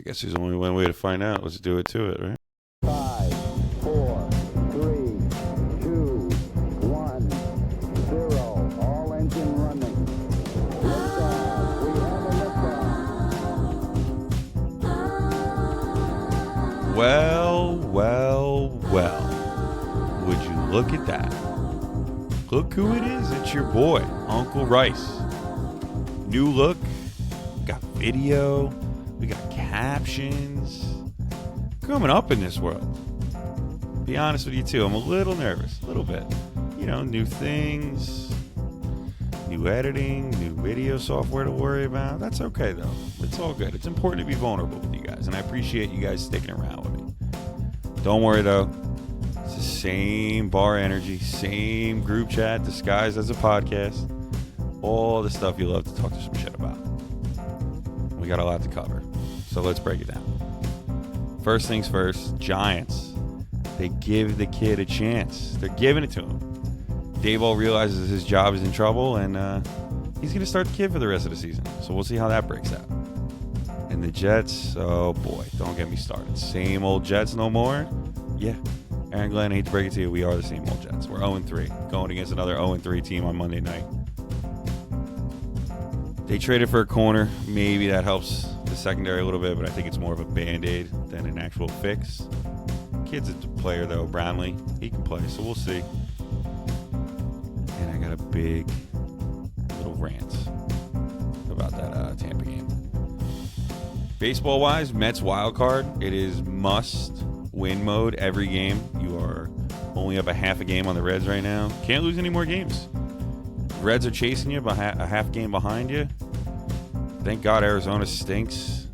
guess there's only one way to find out. Let's do it to it, right? 5, 4, 3, 2, 1, 0. All engine running. Liftoff. We have a liftoff. Well. Would you look at that? Look who it is. It's your boy, Uncle Rice. New look. We got video. We got captions. Coming up in this world. Be honest with you, too. I'm a little nervous. A little bit. New things. New editing. New video software to worry about. That's okay, though. It's all good. It's important to be vulnerable with you guys. And I appreciate you guys sticking around with me. Don't worry, though. It's the same bar energy, same group chat disguised as a podcast. All the stuff you love to talk to some shit about. We got a lot to cover, so let's break it down. First things first, Giants. They give the kid a chance. They're giving it to him. Daboll realizes his job is in trouble, and he's going to start the kid for the rest of the season. So we'll see how that breaks out. And the Jets, oh boy, don't get me started. Same old Jets no more? Yeah. Aaron Glenn, I hate to break it to you, we are the same old Jets. We're 0-3, going against another 0-3 team on Monday night. They traded for a corner. Maybe that helps the secondary a little bit, but I think it's more of a Band-Aid than an actual fix. Kid's a player, though. Brownlee, he can play, so we'll see. And I got a big little rant about that Tampa game. Baseball-wise, Mets wild card. It is must-win mode every game. You are only up a half a game on the Reds right now. Can't lose any more games. Reds are chasing you, a half game behind you. Thank God Arizona stinks.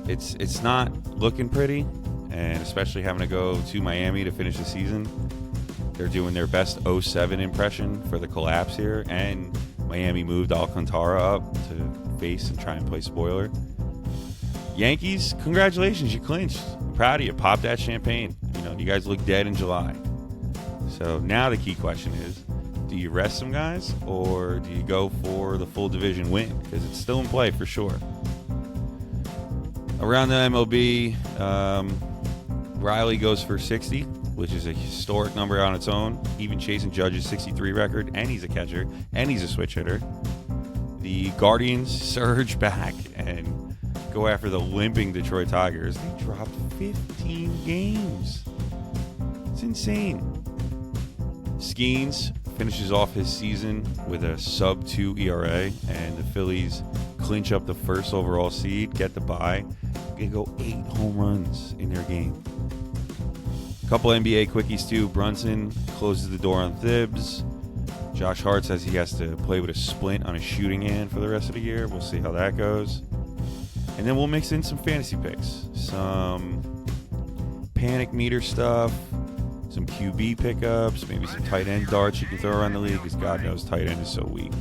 It's not looking pretty, and especially having to go to Miami to finish the season. They're doing their best 07 impression for the collapse here, and Miami moved Alcantara up to face and try and play spoiler. Yankees, congratulations, you clinched. I'm proud of you. Pop that champagne. You guys look dead in July. So now the key question is, do you rest some guys or do you go for the full division win? Because it's still in play for sure. Around the MLB, Riley goes for 60, which is a historic number on its own. Even chasing Judge's 63 record, and he's a catcher, and he's a switch hitter. The Guardians surge back and go after the limping Detroit Tigers. They dropped 15 games. It's insane. Skeens finishes off his season with a sub-2 ERA, and the Phillies clinch up the first overall seed, get the bye. They go 8 home runs in their game. A couple NBA quickies too. Brunson closes the door on Thibs. Josh Hart says he has to play with a splint on his shooting hand for the rest of the year. We'll see how that goes. And then we'll mix in some fantasy picks, some panic meter stuff, some QB pickups, maybe some tight end darts you can throw around the league, because God knows tight end is so weak.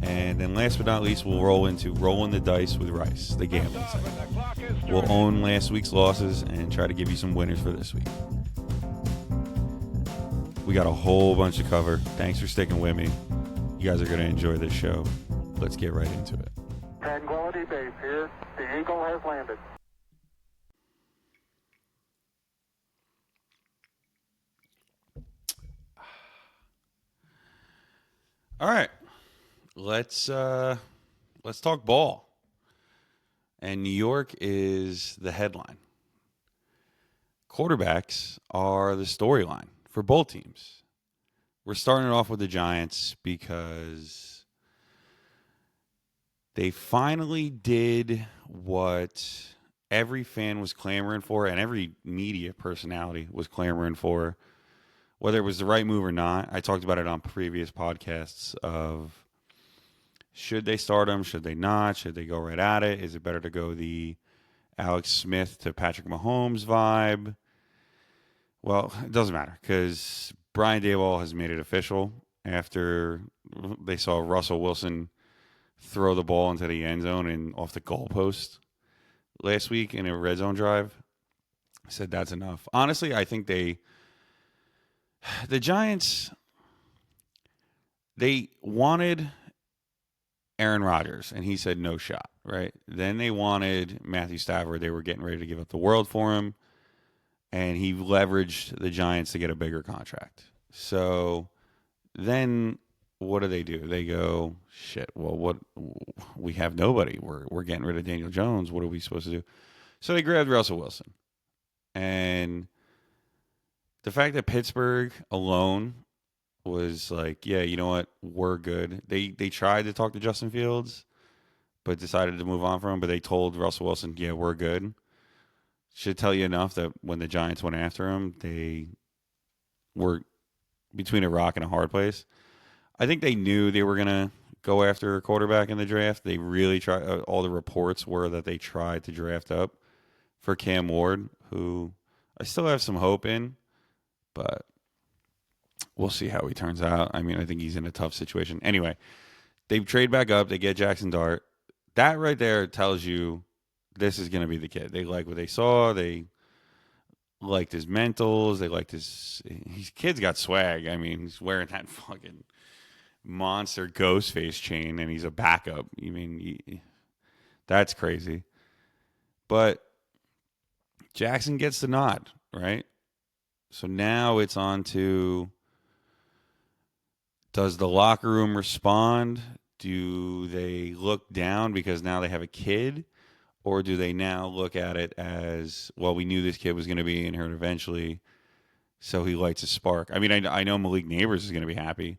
And then last but not least, we'll roll into rolling the dice with Rice, the gambling segment. We'll own last week's losses and try to give you some winners for this week. We got a whole bunch to cover. Thanks for sticking with me. You guys are going to enjoy this show. Let's get right into it. Tranquility Base here. The Eagle has landed. All right. Let's talk ball. And New York is the headline. Quarterbacks are the storyline for both teams. We're starting it off with the Giants because they finally did what every fan was clamoring for and every media personality was clamoring for, whether it was the right move or not. I talked about it on previous podcasts of, should they start him? Should they not? Should they go right at it? Is it better to go the Alex Smith to Patrick Mahomes vibe? Well, it doesn't matter because Brian Daboll has made it official after they saw Russell Wilson throw the ball into the end zone and off the goalpost last week in a red zone drive. I said that's enough. Honestly, I think the Giants, they wanted Aaron Rodgers, and he said no shot, right? Then they wanted Matthew Stafford. They were getting ready to give up the world for him, and he leveraged the Giants to get a bigger contract. So then what do? They go, shit, well, what? We have nobody. We're getting rid of Daniel Jones. What are we supposed to do? So they grabbed Russell Wilson. And the fact that Pittsburgh alone was like, yeah, you know what? We're good. They tried to talk to Justin Fields, but decided to move on from him. But they told Russell Wilson, yeah, we're good. Should tell you enough that when the Giants went after him, they were between a rock and a hard place. I think they knew they were going to go after a quarterback in the draft. They really tried. All the reports were that they tried to draft up for Cam Ward, who I still have some hope in, but we'll see how he turns out. I mean, I think he's in a tough situation. Anyway, they trade back up. They get Jackson Dart. That right there tells you this is going to be the kid. They like what they saw. They liked his mentals. They liked his kid's got swag. I mean, he's wearing that fucking monster ghost face chain, and he's a backup. I mean, that's crazy. But Jackson gets the nod, right? So now it's on to, does the locker room respond? Do they look down because now they have a kid? Or do they now look at it as, well, we knew this kid was going to be in here eventually, so he lights a spark? I mean, I know Malik Neighbors is going to be happy.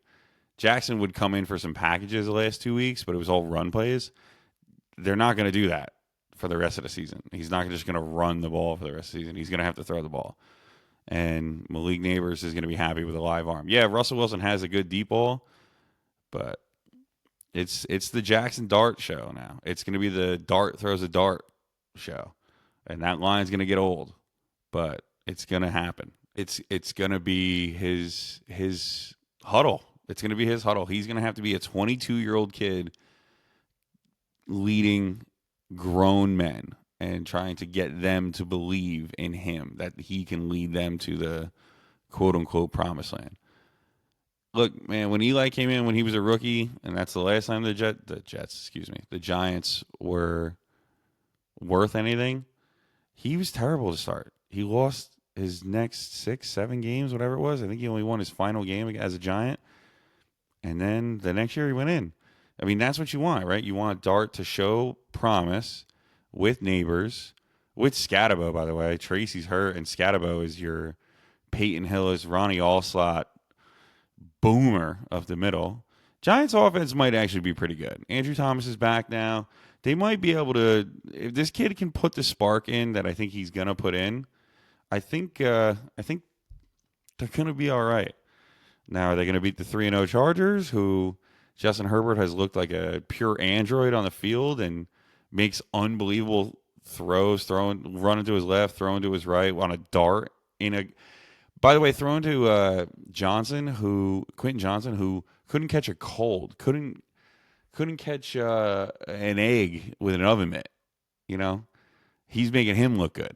Jackson would come in for some packages the last 2 weeks, but it was all run plays. They're not going to do that for the rest of the season. He's not just going to run the ball for the rest of the season. He's going to have to throw the ball. And Malik Neighbors is going to be happy with a live arm. Yeah, Russell Wilson has a good deep ball, but it's the Jackson Dart show now. It's going to be the Dart throws a dart show. And that line's going to get old, but it's going to happen. It's going to be his huddle. It's going to be his huddle. He's going to have to be a 22-year-old kid leading grown men and trying to get them to believe in him, that he can lead them to the quote-unquote promised land. Look, man, when Eli came in when he was a rookie, and that's the last time the Giants were worth anything, he was terrible to start. He lost his next 6-7 games, whatever it was. I think he only won his final game as a Giant. And then the next year he went in. I mean, that's what you want, right? You want Dart to show promise with Neighbors, with Scatabo, by the way. Tracy's hurt, and Scatabo is your Peyton Hillis, Ronnie Allslott boomer of the middle. Giants offense might actually be pretty good. Andrew Thomas is back now. They might be able to, if this kid can put the spark in that I think he's going to put in, I think they're going to be all right. Now, are they going to beat the 3-0 Chargers, who Justin Herbert has looked like a pure android on the field and makes unbelievable throws, running to his left, throwing to his right on a dart by the way, throwing to Quentin Johnson, who couldn't catch a cold, couldn't catch an egg with an oven mitt. You know, he's making him look good.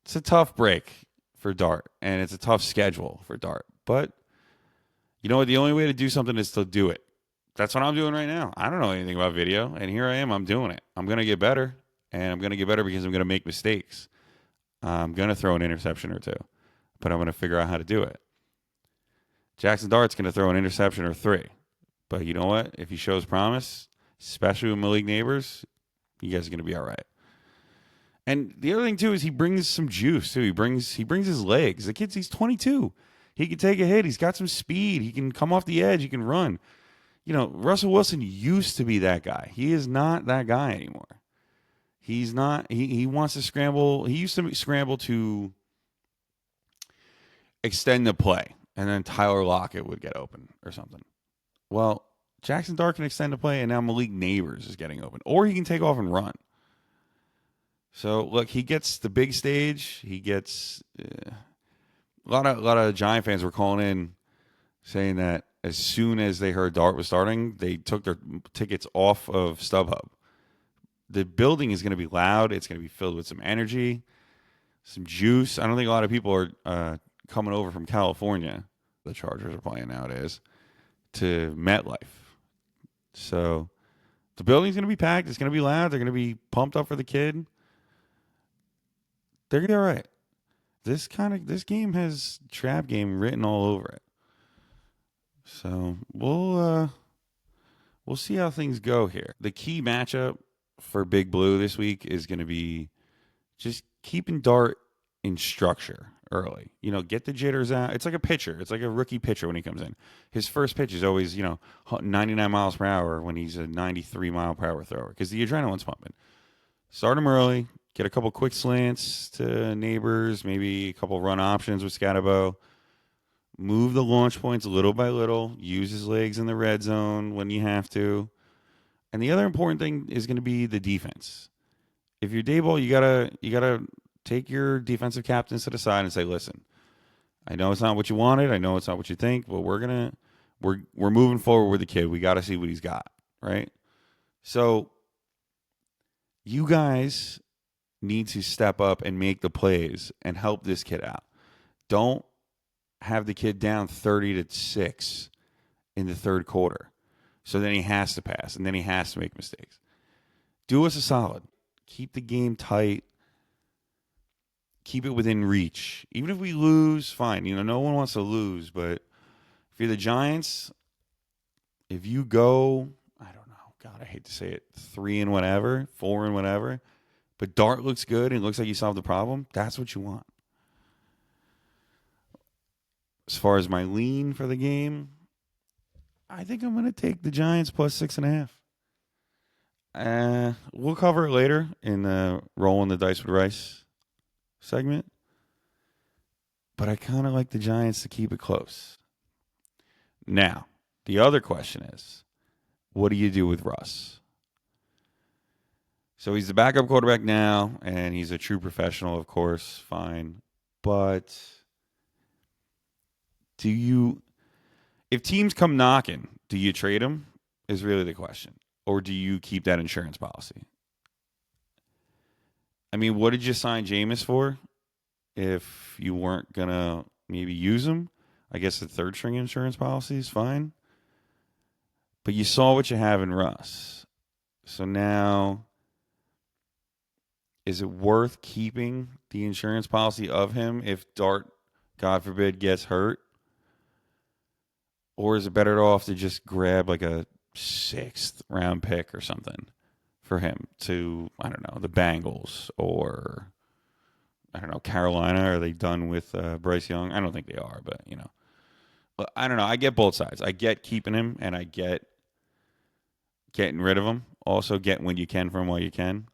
It's a tough break for Dart, and it's a tough schedule for Dart. But you know what? The only way to do something is to do it. That's what I'm doing right now. I don't know anything about video, and here I am. I'm doing it. I'm going to get better, and I'm going to get better because I'm going to make mistakes. I'm going to throw an interception or two, but I'm going to figure out how to do it. Jackson Dart's going to throw an interception or 3. But you know what? If he shows promise, especially with Malik Neighbors, you guys are going to be all right. And the other thing, too, is he brings some juice, too. He brings his legs. He's 22. He can take a hit. He's got some speed. He can come off the edge. He can run. You know, Russell Wilson used to be that guy. He is not that guy anymore. He's not. He wants to scramble. He used to scramble to extend the play, and then Tyler Lockett would get open or something. Well, Jackson Dart can extend the play, and now Malik Neighbors is getting open. Or he can take off and run. So, look, he gets the big stage. He gets a lot of Giant fans were calling in saying that as soon as they heard Dart was starting, they took their tickets off of StubHub. The building is going to be loud. It's going to be filled with some energy, some juice. I don't think a lot of people are coming over from California. The Chargers are playing nowadays to MetLife. So The building's going to be packed. It's going to be loud. They're going to be pumped up for the kid. They're going to be all right. This game has trap game written all over it. So we'll see how things go here. The key matchup for Big Blue this week is going to be just keeping Dart in structure early. Get the jitters out. It's like a pitcher. It's like a rookie pitcher when he comes in. His first pitch is always, 99 miles per hour when he's a 93 mile per hour thrower because the adrenaline's pumping. Start him early. Get a couple quick slants to neighbors, maybe a couple run options with Scatterbo. Move the launch points little by little. Use his legs in the red zone when you have to. And the other important thing is going to be the defense. If you're Daboll, you gotta take your defensive captains to the side and say, "Listen, I know it's not what you wanted. I know it's not what you think, but we're moving forward with the kid. We got to see what he's got, right?" So you guys need to step up and make the plays and help this kid out. Don't have the kid down 30-6 in the third quarter. So then he has to pass and then he has to make mistakes. Do us a solid. Keep the game tight. Keep it within reach. Even if we lose, fine. No one wants to lose, but if you're the Giants, if you go, I don't know, God, I hate to say it, 3 and whatever, 4 and whatever, but Dart looks good and it looks like you solved the problem, that's what you want. As far as my lean for the game, I think I'm going to take the Giants plus 6.5. We'll cover it later in the Rolling the Dice with Rice segment. But I kind of like the Giants to keep it close. Now, the other question is, what do you do with Russ? So he's the backup quarterback now, and he's a true professional, of course, fine. But if teams come knocking, do you trade him is really the question. Or do you keep that insurance policy? I mean, what did you sign Jameis for if you weren't going to maybe use him? I guess the third string insurance policy is fine. But you saw what you have in Russ. So now, is it worth keeping the insurance policy of him if Dart, God forbid, gets hurt? Or is it better off to just grab like a 6th round pick or something for him to, I don't know, the Bengals or, I don't know, Carolina? Are they done with Bryce Young? I don't think they are, but, But I don't know. I get both sides. I get keeping him, and I get getting rid of him. Also get when you can from while you can.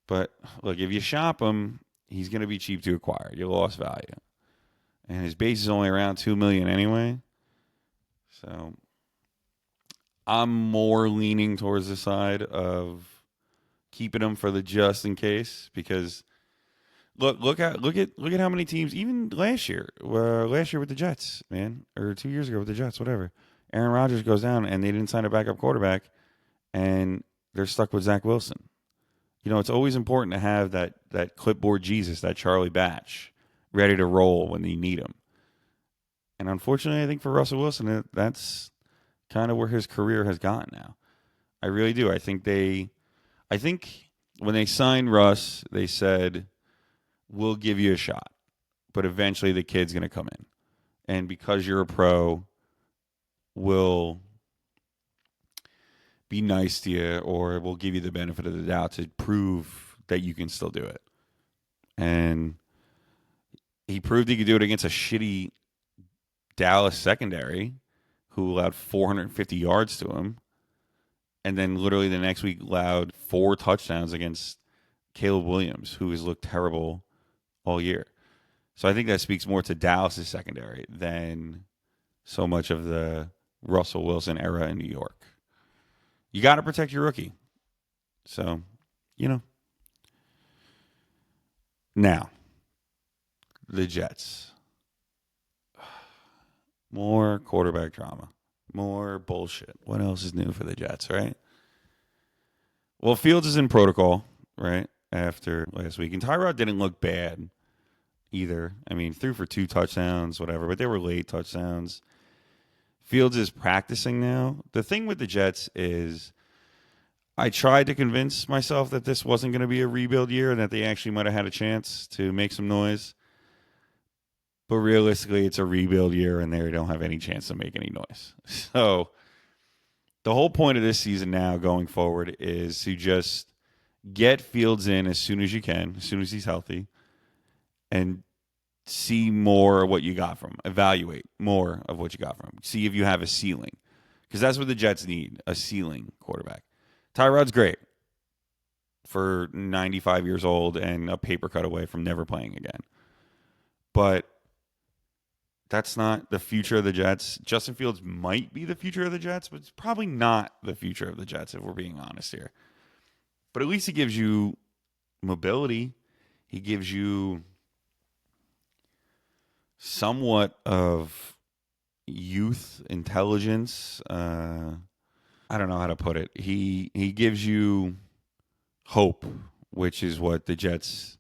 But, look, if you shop him, he's going to be cheap to acquire. You lost value. And his base is only around $2 million anyway. So I'm more leaning towards the side of keeping him for the just in case, because look at how many teams, even last year with the Jets, man, or 2 years ago with the Jets, whatever. Aaron Rodgers goes down and they didn't sign a backup quarterback, and they're stuck with Zach Wilson. It's always important to have that clipboard Jesus, that Charlie Batch, ready to roll when you need him. And unfortunately, I think for Russell Wilson, that's kind of where his career has gone now. I really do. I think when they signed Russ, they said, we'll give you a shot, but eventually the kid's going to come in. And because you're a pro, we'll be nice to you, or we'll give you the benefit of the doubt to prove that you can still do it. And he proved he could do it against a shitty Dallas secondary who allowed 450 yards to him, and then literally the next week allowed 4 touchdowns against Caleb Williams, who has looked terrible all year. So I think that speaks more to Dallas' secondary than so much of the Russell Wilson era in New York. You got to protect your rookie. So, Now, the Jets. More quarterback drama. More bullshit. What else is new for the Jets, right? Well, Fields is in protocol, right, after last week. And Tyrod didn't look bad either. I mean, threw for 2 touchdowns, whatever, but they were late touchdowns. Fields is practicing now. The thing with the Jets is I tried to convince myself that this wasn't going to be a rebuild year and that they actually might have had a chance to make some noise. But realistically, it's a rebuild year and they don't have any chance to make any noise. So the whole point of this season now going forward is to just get Fields in as soon as you can, as soon as he's healthy, and see more of what you got from him. Evaluate more of what you got from him. See if you have a ceiling. Because that's what the Jets need, a ceiling quarterback. Tyrod's great for 95 years old and a paper cut away from never playing again. But that's not the future of the Jets. Justin Fields might be the future of the Jets, but it's probably not the future of the Jets if we're being honest here. But at least he gives you mobility. He gives you somewhat of youth, intelligence. I don't know how to put it. He gives you hope, which is what the Jets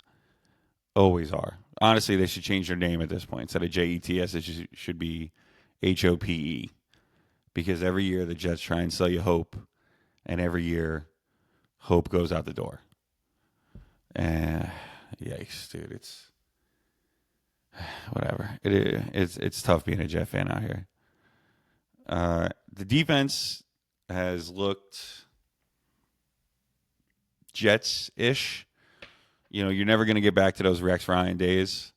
always are. Honestly, they should change their name at this point. Instead of JETS, it should be HOPE. Because every year the Jets try and sell you hope, and every year hope goes out the door. Yikes, dude. It's whatever. It's tough being a Jet fan out here. The defense has looked Jets-ish. You know, you're never going to get back to those Rex Ryan days.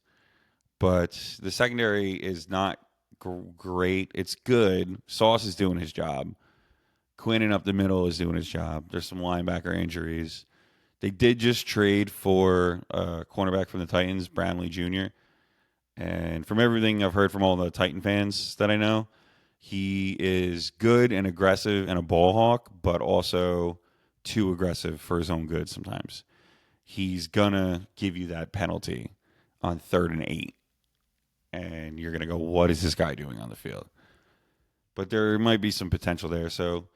But the secondary is not great. It's good. Sauce is doing his job. Quinnen up the middle is doing his job. There's some linebacker injuries. They did just trade for a cornerback from the Titans, Brownlee Jr., and from everything I've heard from all the Titan fans that I know, he is good and aggressive and a ball hawk, but also too aggressive for his own good sometimes. He's going to give you that penalty on 3rd and 8. And you're going to go, what is this guy doing on the field? But there might be some potential there. So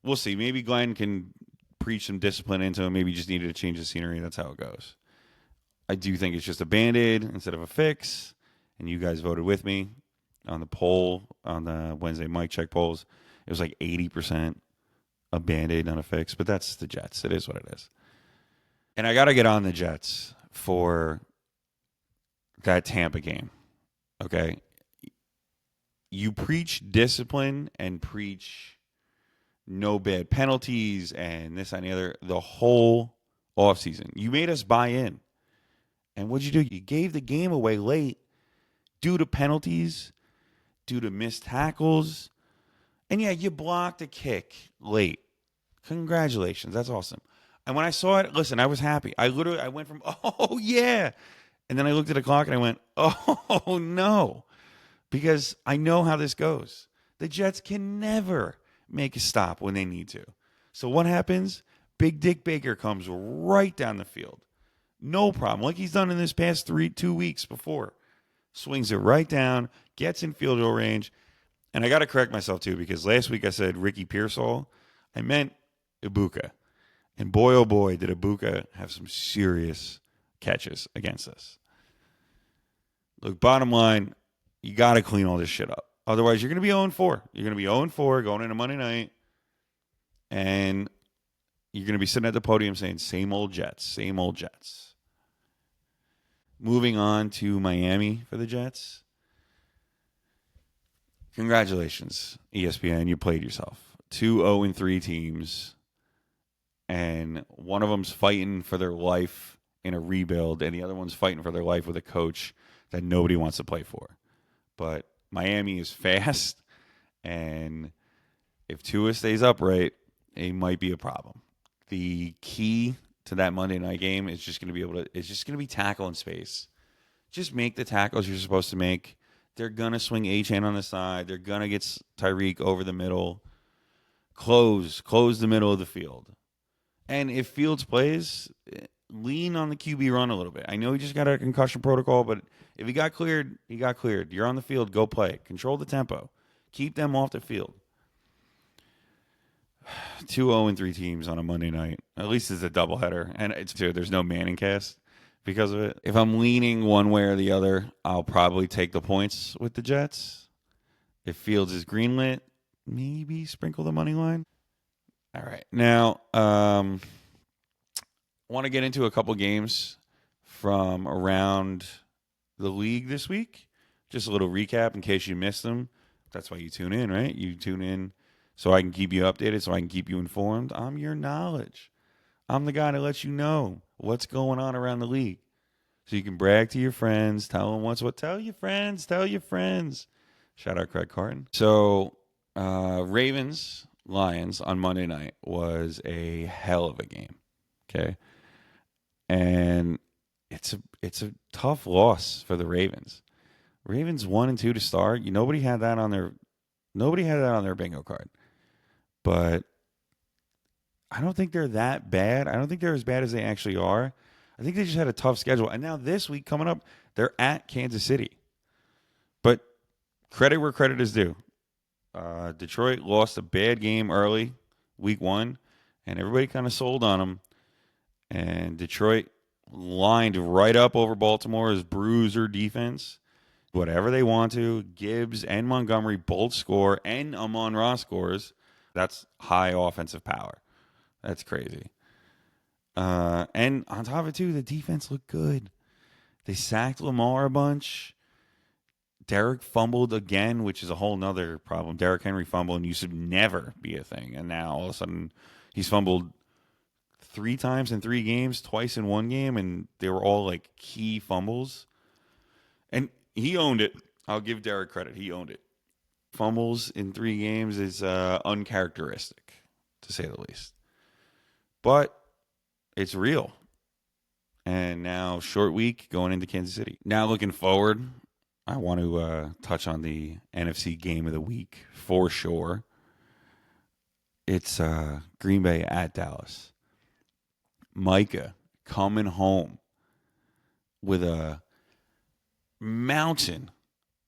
we'll see. Maybe Glenn can preach some discipline into him. Maybe he just needed to change the scenery. That's how it goes. I do think it's just a Band-Aid instead of a fix. And you guys voted with me on the poll, on the Wednesday mic check polls. It was like 80% a Band-Aid, not a fix. But that's the Jets. It is what it is. And I got to get on the Jets for that Tampa game. Okay? You preach discipline and preach no bad penalties and this and the other the whole offseason. You made us buy in. And what'd you do? You gave the game away late due to penalties, due to missed tackles. And yeah, you blocked a kick late. Congratulations. That's awesome. And when I saw it, listen, I was happy. I went from, oh, yeah. And then I looked at the clock and I went, oh, no. Because I know how this goes. The Jets can never make a stop when they need to. So what happens? Big Dick Baker comes right down the field. No problem. Like he's done in this past 2 weeks before. Swings it right down, gets in field goal range. And I got to correct myself, too, because last week I said Ricky Pearsall. I meant Ibuka. And boy, oh boy, did Ibuka have some serious catches against us. Look, bottom line, you got to clean all this shit up. Otherwise, you're going to be 0-4. You're going to be 0-4 going into Monday night. And you're going to be sitting at the podium saying, same old Jets, same old Jets. Moving on to Miami for the Jets. Congratulations, ESPN. You played yourself. 2 0-3 teams. And one of them's fighting for their life in a rebuild, and the other one's fighting for their life with a coach that nobody wants to play for. But Miami is fast, and if Tua stays upright, it might be a problem. The key to that Monday night game is just going to be tackle in space. Just make the tackles you're supposed to make. They're going to swing A-Chain on the side. They're going to get Tyreek over the middle. Close the middle of the field. And if Fields plays, lean on the QB run a little bit. I know he just got a concussion protocol, but if he got cleared, he got cleared. You're on the field, go play. Control the tempo. Keep them off the field. 2 0-3 teams on a Monday night. At least it's a doubleheader. And there's no Manning cast because of it. If I'm leaning one way or the other, I'll probably take the points with the Jets. If Fields is greenlit, maybe sprinkle the money line. All right. Now, want to get into a couple games from around the league this week. Just a little recap in case you missed them. That's why you tune in, right? You tune in so I can keep you updated, so I can keep you informed. I'm your knowledge. I'm the guy that lets you know what's going on around the league. So you can brag to your friends, tell them what's what. Tell your friends, tell your friends. Shout out Craig Carton. So, Ravens Lions on Monday night was a hell of a game. Okay. And it's a tough loss for the Ravens. Ravens 1-2 to start. Nobody had that on their bingo card. But I don't think they're that bad. I don't think they're as bad as they actually are. I think they just had a tough schedule. And now this week coming up, they're at Kansas City. But credit where credit is due. Detroit lost a bad game early, week 1, and everybody kind of sold on them. And Detroit lined right up over Baltimore's bruiser defense. Whatever they want to. Gibbs and Montgomery both score, and Amon-Ra scores. That's high offensive power. That's crazy. And on top of it, too, the defense looked good. They sacked Lamar a bunch. Derek fumbled again, which is a whole nother problem. Derrick Henry fumbled and used to never be a thing. And now all of a sudden he's fumbled 3 times in 3 games, twice in 1 game, and they were all like key fumbles. And he owned it. I'll give Derek credit. He owned it. Fumbles in 3 games is uncharacteristic, to say the least. But it's real. And now, short week going into Kansas City. Now, looking forward, I want to touch on the NFC game of the week for sure. It's Green Bay at Dallas. Micah coming home with a mountain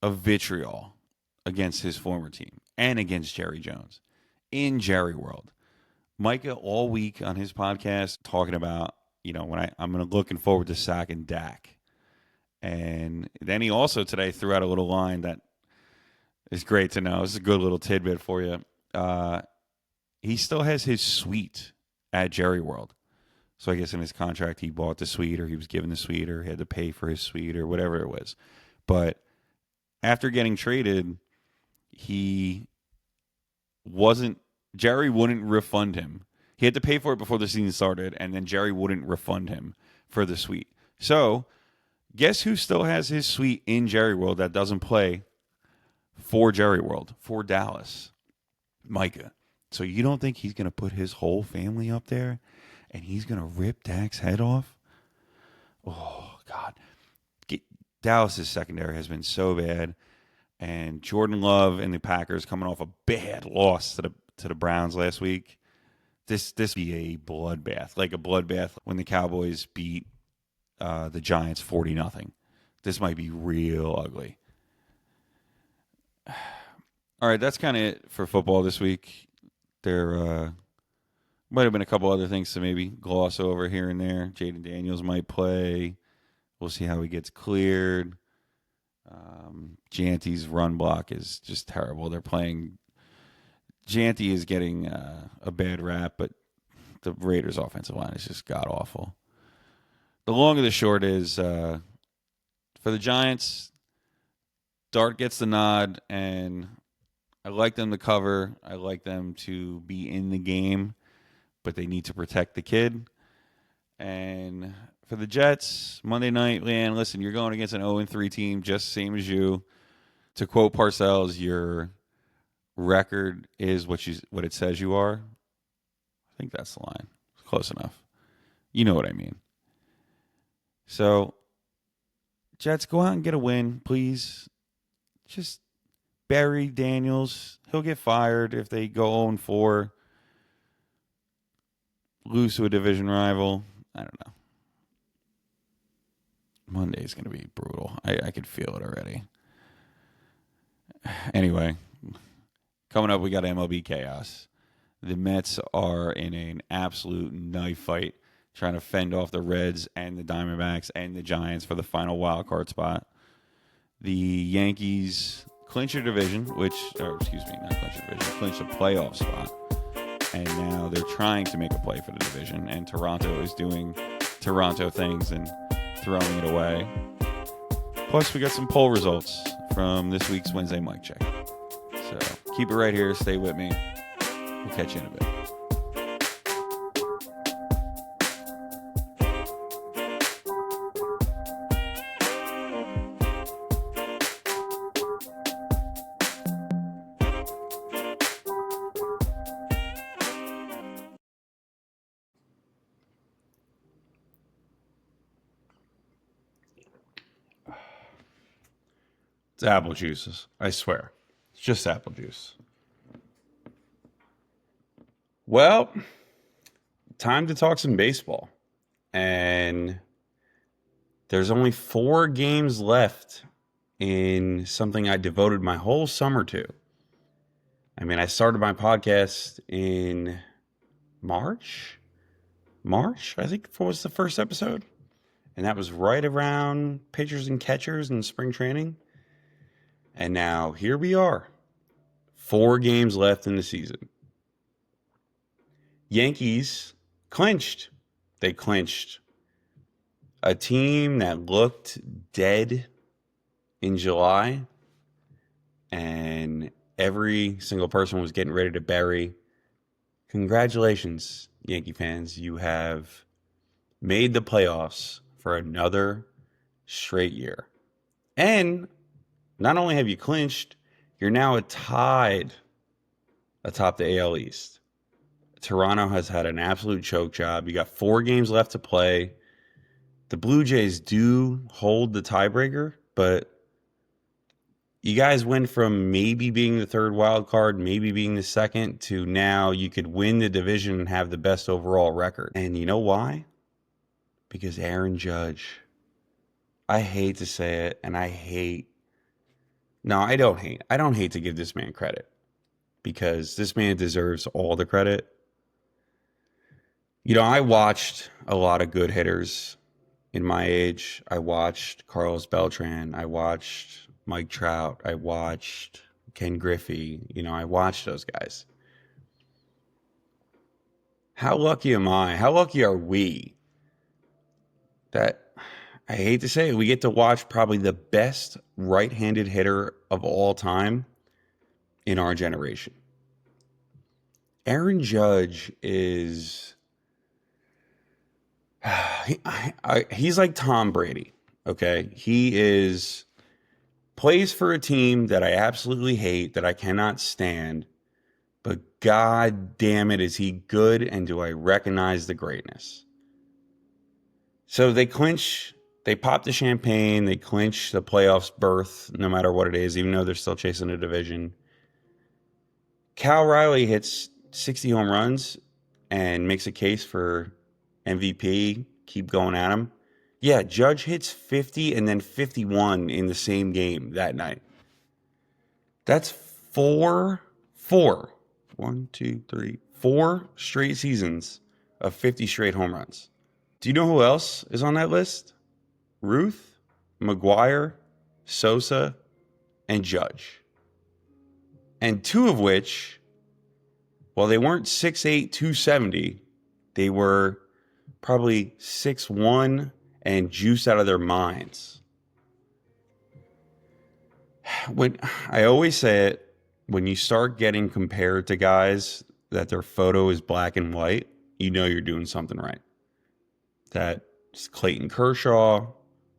of vitriol against his former team and against Jerry Jones in Jerry World. Micah all week on his podcast talking about, when I'm looking forward to sacking Dak. And then he also today threw out a little line that is great to know. It's a good little tidbit for you. He still has his suite at Jerry World. So I guess in his contract, he bought the suite, or he was given the suite, or he had to pay for his suite, or whatever it was. But after getting traded, Jerry wouldn't refund him. He had to pay for it before the season started, and then Jerry wouldn't refund him for the suite. So guess who still has his suite in Jerry World that doesn't play for Jerry World, for Dallas? Micah. So you don't think he's going to put his whole family up there and he's going to rip Dak's head off? Oh, God. Dallas's secondary has been so bad. And Jordan Love and the Packers coming off a bad loss to the Browns last week. This be a bloodbath, like a bloodbath when the Cowboys beat the Giants 40-0. This might be real ugly. All right, that's kind of it for football this week. There might have been a couple other things to maybe gloss over here and there. Jaden Daniels might play. We'll see how he gets cleared. Janty's run block is just terrible. Janty is getting a bad rap, but the Raiders' offensive line is just god-awful. The long of the short is, for the Giants, Dart gets the nod, and I like them to cover. I like them to be in the game, but they need to protect the kid. And for the Jets, Monday night, Leanne, listen, you're going against an 0-3 team, just same as you. To quote Parcells, your record is what it says you are. I think that's the line. Close enough. You know what I mean. So, Jets, go out and get a win, please. Just bury Daniels. He'll get fired if they go 0-4. Lose to a division rival. I don't know. Monday's going to be brutal. I could feel it already. Anyway, coming up, we got MLB Chaos. The Mets are in an absolute knife fight trying to fend off the Reds and the Diamondbacks and the Giants for the final wild card spot. The Yankees clinch their division, clinch a playoff spot. and now they're trying to make a play for the division, and Toronto is doing Toronto things and throwing it away. Plus, we got some poll results from this week's Wednesday mic check. So keep it right here. Stay with me. We'll catch you in a bit. It's apple juices. I swear. It's just apple juice. Well, time to talk some baseball. And there's only 4 games left in something I devoted my whole summer to. I mean, I started my podcast in March, I think was the first episode. And that was right around pitchers and catchers in spring training. And now here we are, 4 games left in the season. Yankees clinched. They clinched. A team that looked dead in July, and every single person was getting ready to bury. Congratulations, Yankee fans. You have made the playoffs for another straight year. And not only have you clinched, you're now tied atop the AL East. Toronto has had an absolute choke job. You got 4 games left to play. The Blue Jays do hold the tiebreaker, but you guys went from maybe being the 3rd wild card, maybe being the 2nd, to now you could win the division and have the best overall record. And you know why? Because Aaron Judge. I hate to say it, and I don't hate to give this man credit, because this man deserves all the credit. You know, I watched a lot of good hitters in my age. I watched Carlos Beltran. I watched Mike Trout. I watched Ken Griffey. You know, I watched those guys. How lucky am I? How lucky are we that, I hate to say it, we get to watch probably the best right-handed hitter of all time in our generation. Aaron Judge is... he's like Tom Brady, okay? He plays for a team that I absolutely hate, that I cannot stand, but god damn it, is he good, and do I recognize the greatness. So they clinch... They pop the champagne. They clinch the playoffs berth, no matter what it is, even though they're still chasing a division. Cal Riley hits 60 home runs and makes a case for MVP. Keep going at him. Yeah, Judge hits 50 and then 51 in the same game that night. That's 4 straight seasons of 50 straight home runs. Do you know who else is on that list? Ruth, McGuire, Sosa, and Judge. And 2 of which, while they weren't 6'8", 270, they were probably 6'1" and juiced out of their minds. When I always say it, when you start getting compared to guys that their photo is black and white, you know you're doing something right. That's Clayton Kershaw.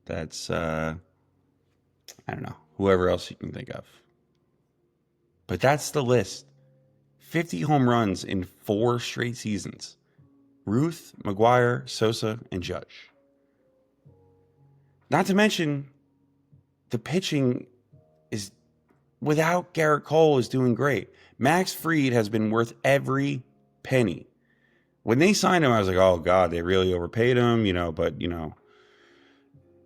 That's, I don't know, whoever else you can think of. But that's the list. 50 home runs in 4 straight seasons. Ruth, McGuire, Sosa, and Judge. Not to mention, the pitching is, without Garrett Cole, is doing great. Max Fried has been worth every penny. When they signed him, I was like, oh, God, they really overpaid him, but,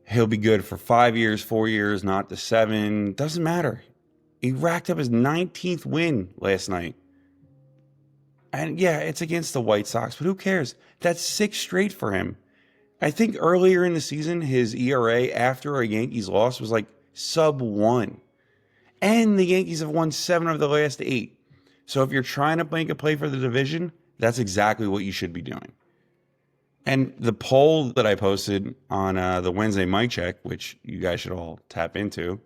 he'll be good for 5 years, 4 years, not the 7. Doesn't matter. He racked up his 19th win last night. And yeah, it's against the White Sox, but who cares? That's 6 straight for him. I think earlier in the season, his ERA after a Yankees loss was like sub 1. And the Yankees have won 7 of the last 8. So if you're trying to make a play for the division, that's exactly what you should be doing. And the poll that I posted on the Wednesday mic check, which you guys should all tap into,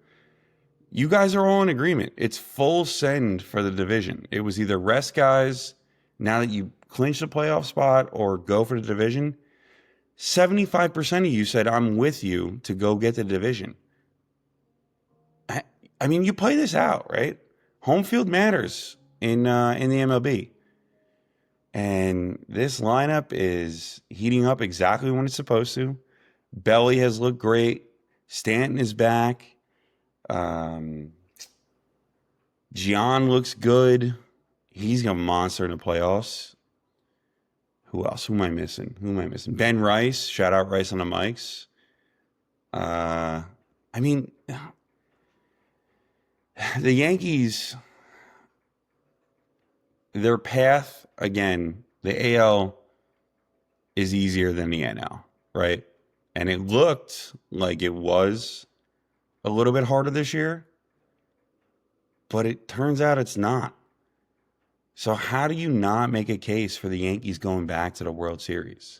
you guys are all in agreement. It's full send for the division. It was either rest guys now that you clinch the playoff spot or go for the division. 75% of you said, I'm with you to go get the division. I mean, you play this out, right? Home field matters in the MLB. And this lineup is heating up exactly when it's supposed to. Belly has looked great. Stanton is back. Gian looks good. He's a monster in the playoffs. Who else? Who am I missing? Ben Rice. Shout out Rice on the mics. I mean, the Yankees, their path, again, the AL is easier than the NL, right? And it looked like it was a little bit harder this year, but it turns out it's not. So how do you not make a case for the Yankees going back to the World Series?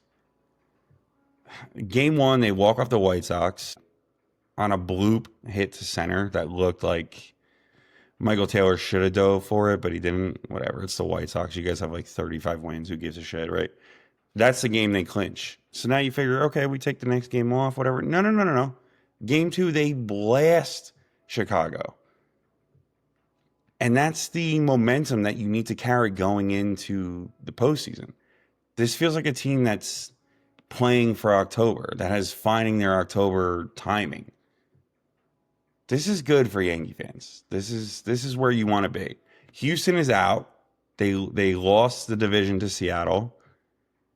Game 1, they walk off the White Sox on a bloop hit to center that looked like Michael Taylor should have dove for it, but he didn't. Whatever. It's the White Sox. You guys have like 35 wins. Who gives a shit, right? That's the game they clinch. So now you figure, okay, we take the next game off, whatever. No. Game 2, they blast Chicago. And that's the momentum that you need to carry going into the postseason. This feels like a team that's playing for October, that has finding their October timing. This is good for Yankee fans. This is where you want to be. Houston is out. They lost the division to Seattle.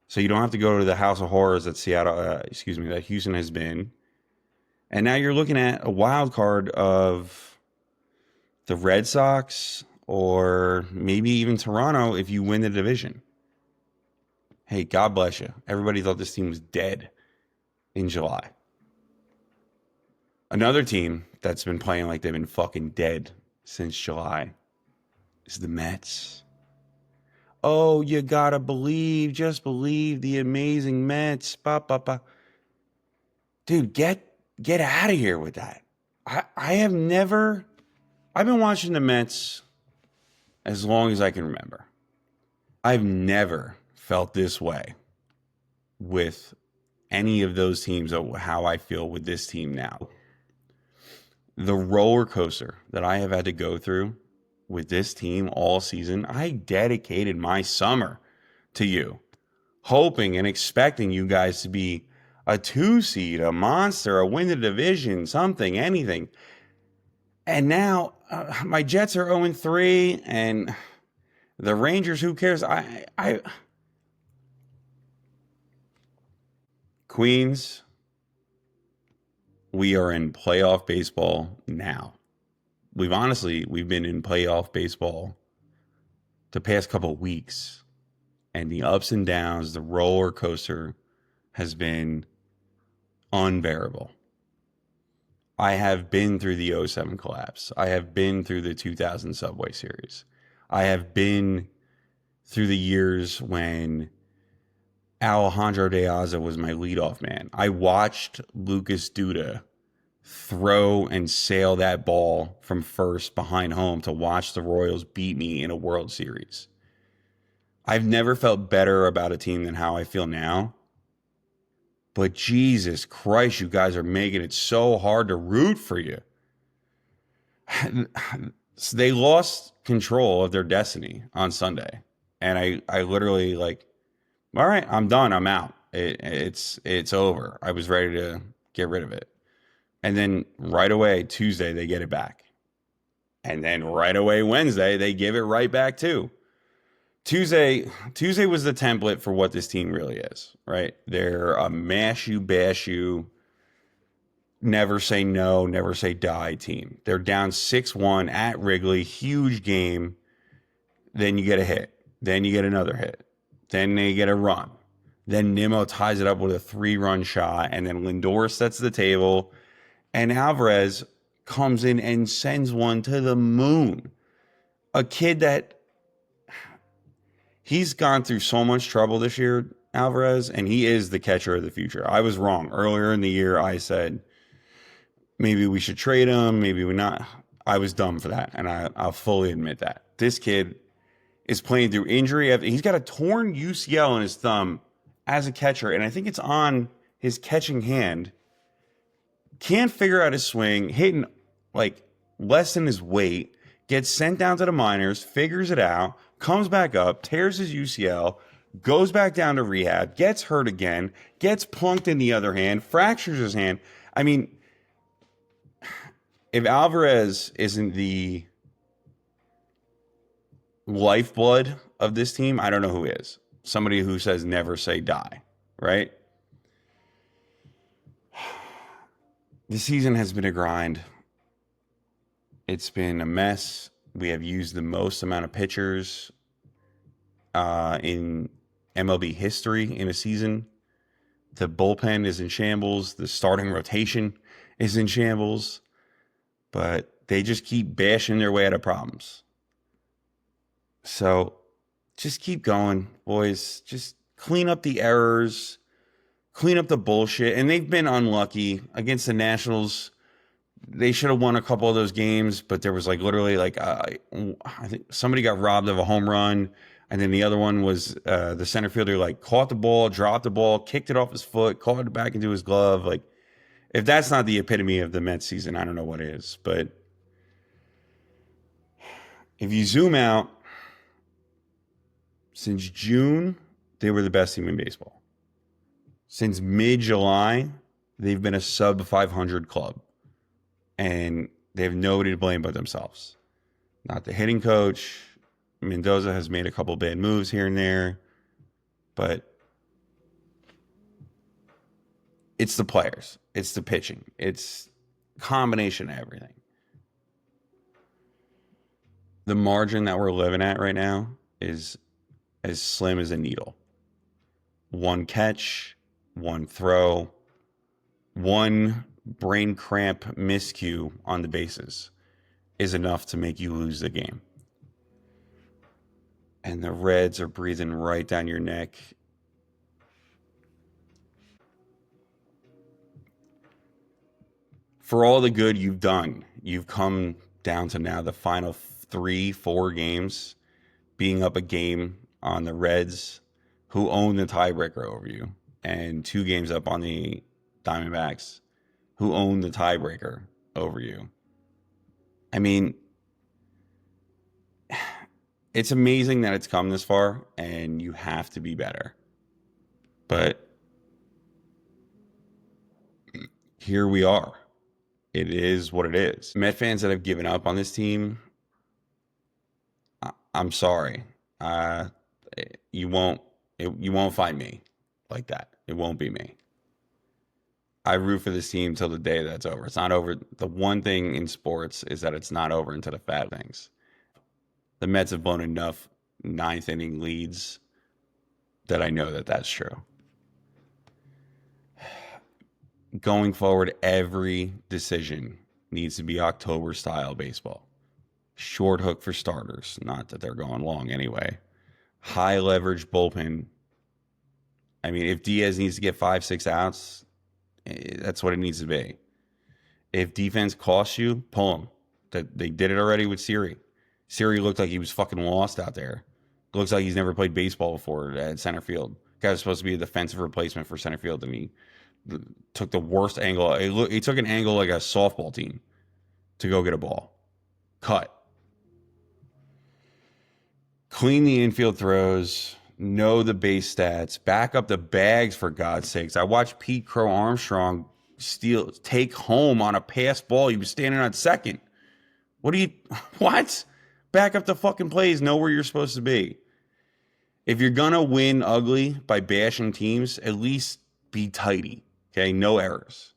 So you don't have to go to the House of Horrors that that Houston has been. And now you're looking at a wild card of the Red Sox or maybe even Toronto if you win the division. Hey, God bless you. Everybody thought this team was dead in July. Another team that's been playing like they've been fucking dead since July is the Mets. Oh, you gotta believe, just believe the amazing Mets. Dude, get out of here with that. I've been watching the Mets as long as I can remember. I've never felt this way with any of those teams of how I feel with this team now. The roller coaster that I have had to go through with this team all season, I dedicated my summer to you, hoping and expecting you guys to be a 2-seed, a monster, a win the division, something, anything. And now my Jets are 0-3, and the Rangers, who cares? Queens, we are in playoff baseball now. We've been in playoff baseball the past couple of weeks, and the ups and downs, the roller coaster has been unbearable. I have been through the 2007 collapse. I have been through the 2000 Subway Series. I have been through the years when Alejandro De Aza was my leadoff man. I watched Lucas Duda throw and sail that ball from first behind home to watch the Royals beat me in a World Series. I've never felt better about a team than how I feel now. But Jesus Christ, you guys are making it so hard to root for you. They lost control of their destiny on Sunday. And I literally all right, I'm done. I'm out. It's over. I was ready to get rid of it. And then right away, Tuesday, they get it back. And then right away, Wednesday, they give it right back too. Tuesday was the template for what this team really is, right? They're a mash you, bash you, never say no, never say die team. They're down 6-1 at Wrigley, huge game. Then you get a hit. Then you get another hit. Then they get a run. Then Nimmo ties it up with a 3-run shot, and then Lindor sets the table, and Alvarez comes in and sends one to the moon. A kid that He's gone through so much trouble this year, Alvarez, and he is the catcher of the future. I was wrong. Earlier in the year, I said maybe we should trade him, maybe we not. I was dumb for that, and I'll fully admit that. This kid is playing through injury. He's got a torn UCL in his thumb as a catcher, and I think it's on his catching hand. Can't figure out his swing, hitting like less than his weight, gets sent down to the minors, figures it out, comes back up, tears his UCL, goes back down to rehab, gets hurt again, gets plunked in the other hand, fractures his hand. I mean, if Alvarez isn't the lifeblood of this team, I don't know who is. Somebody who says never say die, right? The season has been a grind. It's been a mess. We have used the most amount of pitchers in MLB history in a season. The bullpen is in shambles. The starting rotation is in shambles. But they just keep bashing their way out of problems. So just keep going, boys. Just clean up the errors. Clean up the bullshit. And they've been unlucky against the Nationals. They should have won a couple of those games, but there was like literally like I think somebody got robbed of a home run, and then the other one was the center fielder like caught the ball, dropped the ball, kicked it off his foot, caught it back into his glove. Like, if that's not the epitome of the Mets season, I don't know what is. But if you zoom out, since June, they were the best team in baseball. Since mid-July, they've been a sub 500 club. And they have nobody to blame but themselves. Not the hitting coach. Mendoza has made a couple bad moves here and there. But it's the players. It's the pitching. It's a combination of everything. The margin that we're living at right now is as slim as a needle. One catch, one throw, one brain cramp miscue on the bases is enough to make you lose the game. And the Reds are breathing right down your neck. For all the good you've done, you've come down to now the final 3-4 games being up a game on the Reds, who own the tiebreaker over you, and 2 games up on the Diamondbacks, who own the tiebreaker over you. I mean, it's amazing that it's come this far, and you have to be better. But here we are. It is what it is. Met fans that have given up on this team, I'm sorry. You won't find me like that. It won't be me. I root for this team till the day that's over. It's not over. The one thing in sports is that it's not over until the fat things. The Mets have blown enough 9th inning leads that I know that that's true. Going forward, every decision needs to be October style baseball. Short hook for starters. Not that they're going long anyway. High leverage bullpen. I mean, if Diaz needs to get 5-6 outs, that's what it needs to be. If defense costs you, pull him. They did it already with Siri. Siri looked like he was fucking lost out there. Looks like he's never played baseball before at center field. Guy was supposed to be a defensive replacement for center field, and he took the worst angle. He took an angle like a softball team to go get a ball. Cut. Clean the infield throws. Know the base stats. Back up the bags, for God's sakes. I watched Pete Crow Armstrong take home on a pass ball. He was standing on second. What? Back up the fucking plays. Know where you're supposed to be. If you're going to win ugly by bashing teams, at least be tidy. Okay? No errors.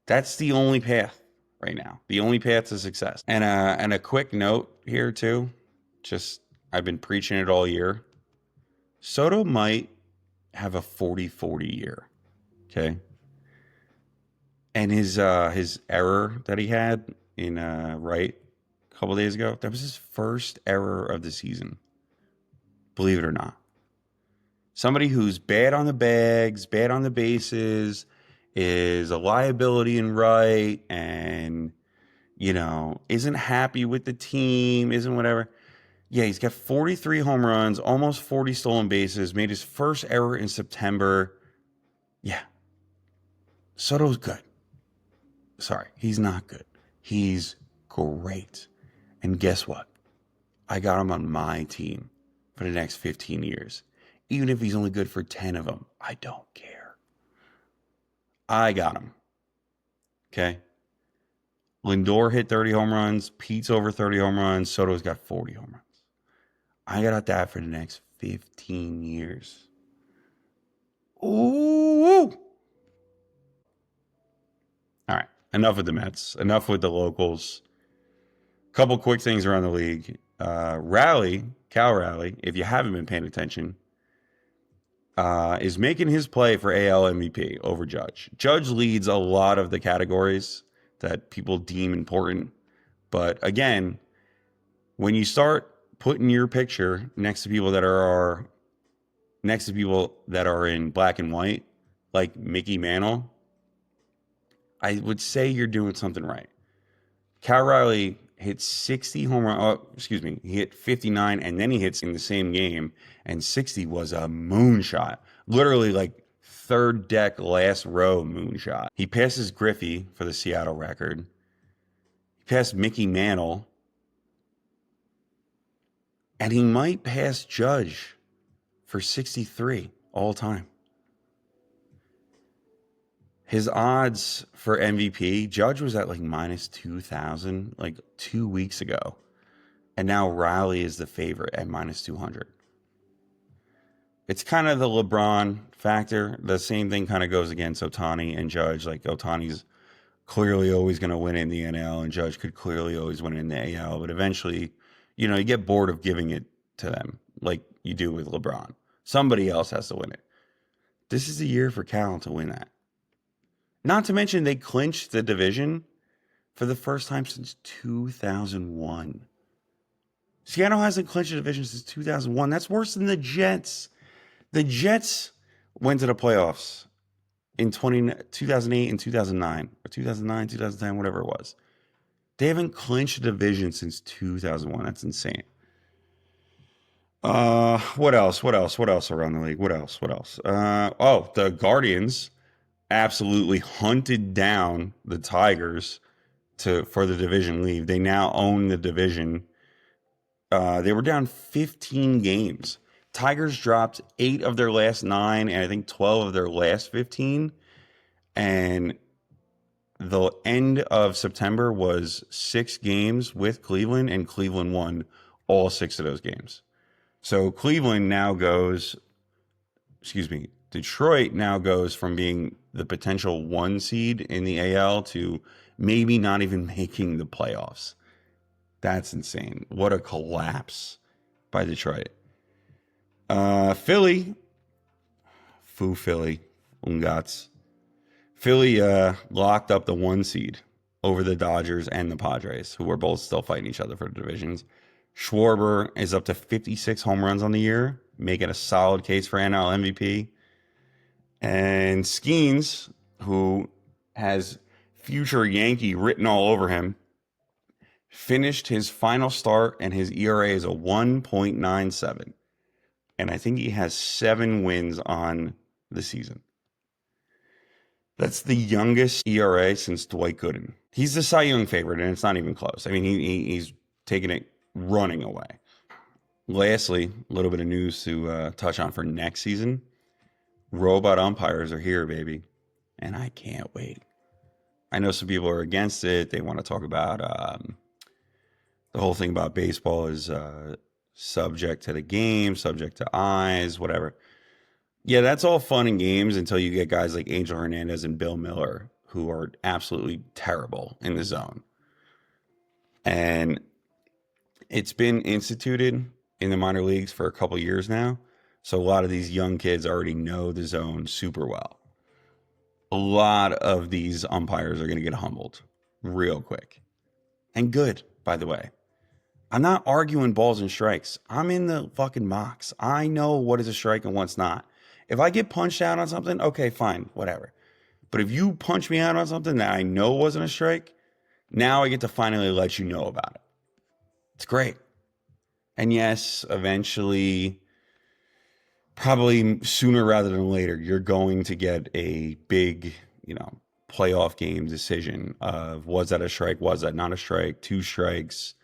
That's the only path right now. The only path to success. And a quick note here, too. I've been preaching it all year. Soto might have a 40-40 year. Okay? And his error that he had in right a couple days ago, that was his first error of the season. believe it or not. Somebody who's bad on the bags, bad on the bases, is a liability in right, and, isn't happy with the team, isn't whatever. Yeah, he's got 43 home runs, almost 40 stolen bases, made his first error in September. Yeah. Soto's good. Sorry, he's not good. He's great. And guess what? I got him on my team for the next 15 years. Even if he's only good for 10 of them, I don't care. I got him. Okay? Lindor hit 30 home runs. Pete's over 30 home runs. Soto's got 40 home runs. I got that for the next 15 years. Ooh. All right. Enough with the Mets. Enough with the locals. Couple quick things around the league. Cal Raleigh, if you haven't been paying attention, is making his play for AL MVP over Judge. Judge leads a lot of the categories that people deem important. But again, when you start putting your picture next to people that are in black and white, like Mickey Mantle, I would say you're doing something right. Cal Raleigh hit 60 home runs. Oh, excuse me. He hit 59, and then he hits in the same game, and 60 was a moonshot. Literally like third deck, last row moonshot. He passes Griffey for the Seattle record. He passed Mickey Mantle. And he might pass Judge for 63 all time. His odds for MVP, Judge was at like minus 2,000 like 2 weeks ago. And now Raleigh is the favorite at minus 200. It's kind of the LeBron factor. The same thing kind of goes against Ohtani and Judge. Like Ohtani's clearly always going to win in the NL, and Judge could clearly always win in the AL. But eventually, you get bored of giving it to them like you do with LeBron. Somebody else has to win it. This is the year for Cal to win that. Not to mention they clinched the division for the first time since 2001. Seattle hasn't clinched a division since 2001. That's worse than the Jets. The Jets went to the playoffs in 2008 and 2009, or 2009, 2010, whatever it was. They haven't clinched a division since 2001. That's insane. What else around the league? What else? The Guardians absolutely hunted down the Tigers for the division lead. They now own the division. They were down 15 games. Tigers dropped 8 of their last 9, and I think 12 of their last 15. And the end of September was 6 games with Cleveland, and Cleveland won all 6 of those games. So Detroit now goes from being the potential 1 seed in the AL to maybe not even making the playoffs. That's insane. What a collapse by Detroit. Philly, Ungats. Philly locked up the 1 seed over the Dodgers and the Padres, who were both still fighting each other for the divisions. Schwarber is up to 56 home runs on the year, making a solid case for NL MVP. And Skeens, who has future Yankee written all over him, finished his final start, and his ERA is a 1.97. And I think he has 7 wins on the season. That's the youngest ERA since Dwight Gooden. He's the Cy Young favorite, and it's not even close. I mean, he's taking it running away. Lastly, a little bit of news to touch on for next season. Robot umpires are here, baby. And I can't wait. I know some people are against it. They want to talk about the whole thing about baseball is subject to the game, subject to eyes, whatever. Yeah, that's all fun and games until you get guys like Angel Hernandez and Bill Miller, who are absolutely terrible in the zone. And it's been instituted in the minor leagues for a couple years now. So a lot of these young kids already know the zone super well. A lot of these umpires are going to get humbled real quick. And good, by the way. I'm not arguing balls and strikes. I'm in the fucking mocks. I know what is a strike and what's not. If I get punched out on something, okay, fine, whatever. But if you punch me out on something that I know wasn't a strike, now I get to finally let you know about it. It's great. And yes, eventually, probably sooner rather than later, you're going to get a big, playoff game decision of was that a strike? Was that not a strike? 2 strikes.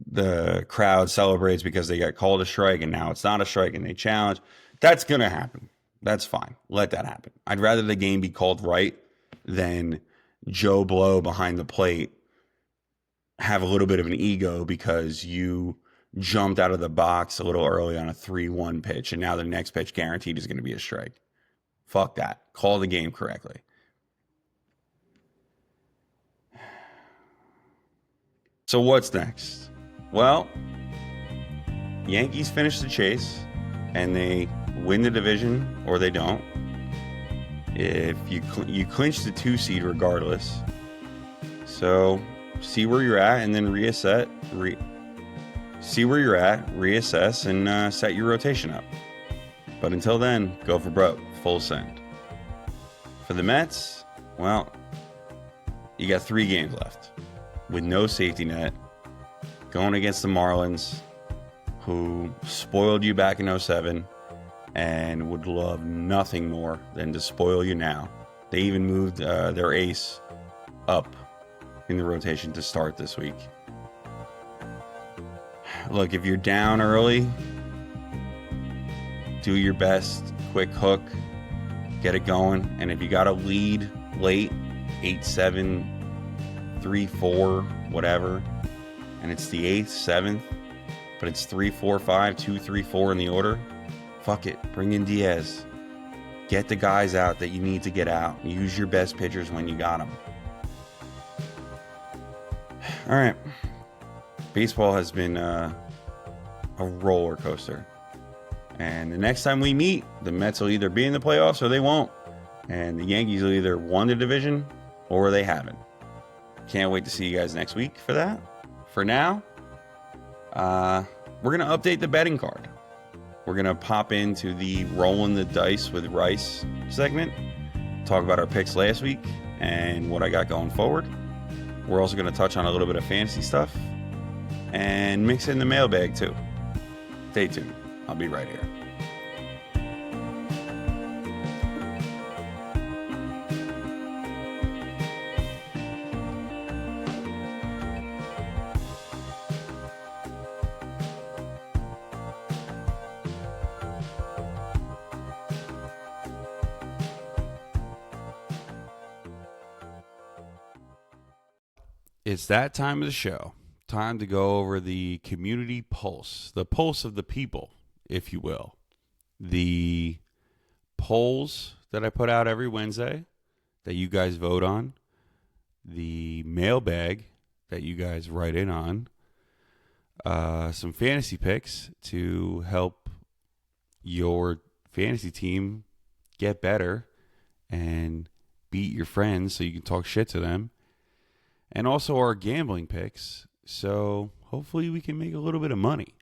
The crowd celebrates because they got called a strike and now it's not a strike and they challenge. That's going to happen. That's fine. Let that happen. I'd rather the game be called right than Joe Blow behind the plate have a little bit of an ego because you jumped out of the box a little early on a 3-1 pitch and now the next pitch guaranteed is going to be a strike. Fuck that. Call the game correctly. So what's next? Well, Yankees finish the chase and they win the division or they don't. If you clinch the 2 seed regardless. So see where you're at and then reassess, and set your rotation up. But until then, go for broke, full send. For the Mets, well, you got 3 games left with no safety net, going against the Marlins, who spoiled you back in 2007 and would love nothing more than to spoil you now. They even moved their ace up in the rotation to start this week. Look, if you're down early, do your best, quick hook, get it going. And if you got a lead late, 8-7, 3-4, whatever, and it's the 8th, 7th, but it's 3-4-5, 2-3-4 in the order, fuck it. Bring in Diaz. Get the guys out that you need to get out. Use your best pitchers when you got them. All right. Baseball has been a roller coaster. And the next time we meet, the Mets will either be in the playoffs or they won't. And the Yankees will either won the division or they haven't. Can't wait to see you guys next week for that. For now, we're going to update the betting card. We're going to pop into the Rolling the Dice with Rice segment. Talk about our picks last week and what I got going forward. We're also going to touch on a little bit of fantasy stuff and mix in the mailbag too. Stay tuned. I'll be right here. It's that time of the show. Time to go over the community pulse, the pulse of the people, if you will. The polls that I put out every Wednesday that you guys vote on, the mailbag that you guys write in on, some fantasy picks to help your fantasy team get better and beat your friends so you can talk shit to them. And also our gambling picks, so hopefully we can make a little bit of money.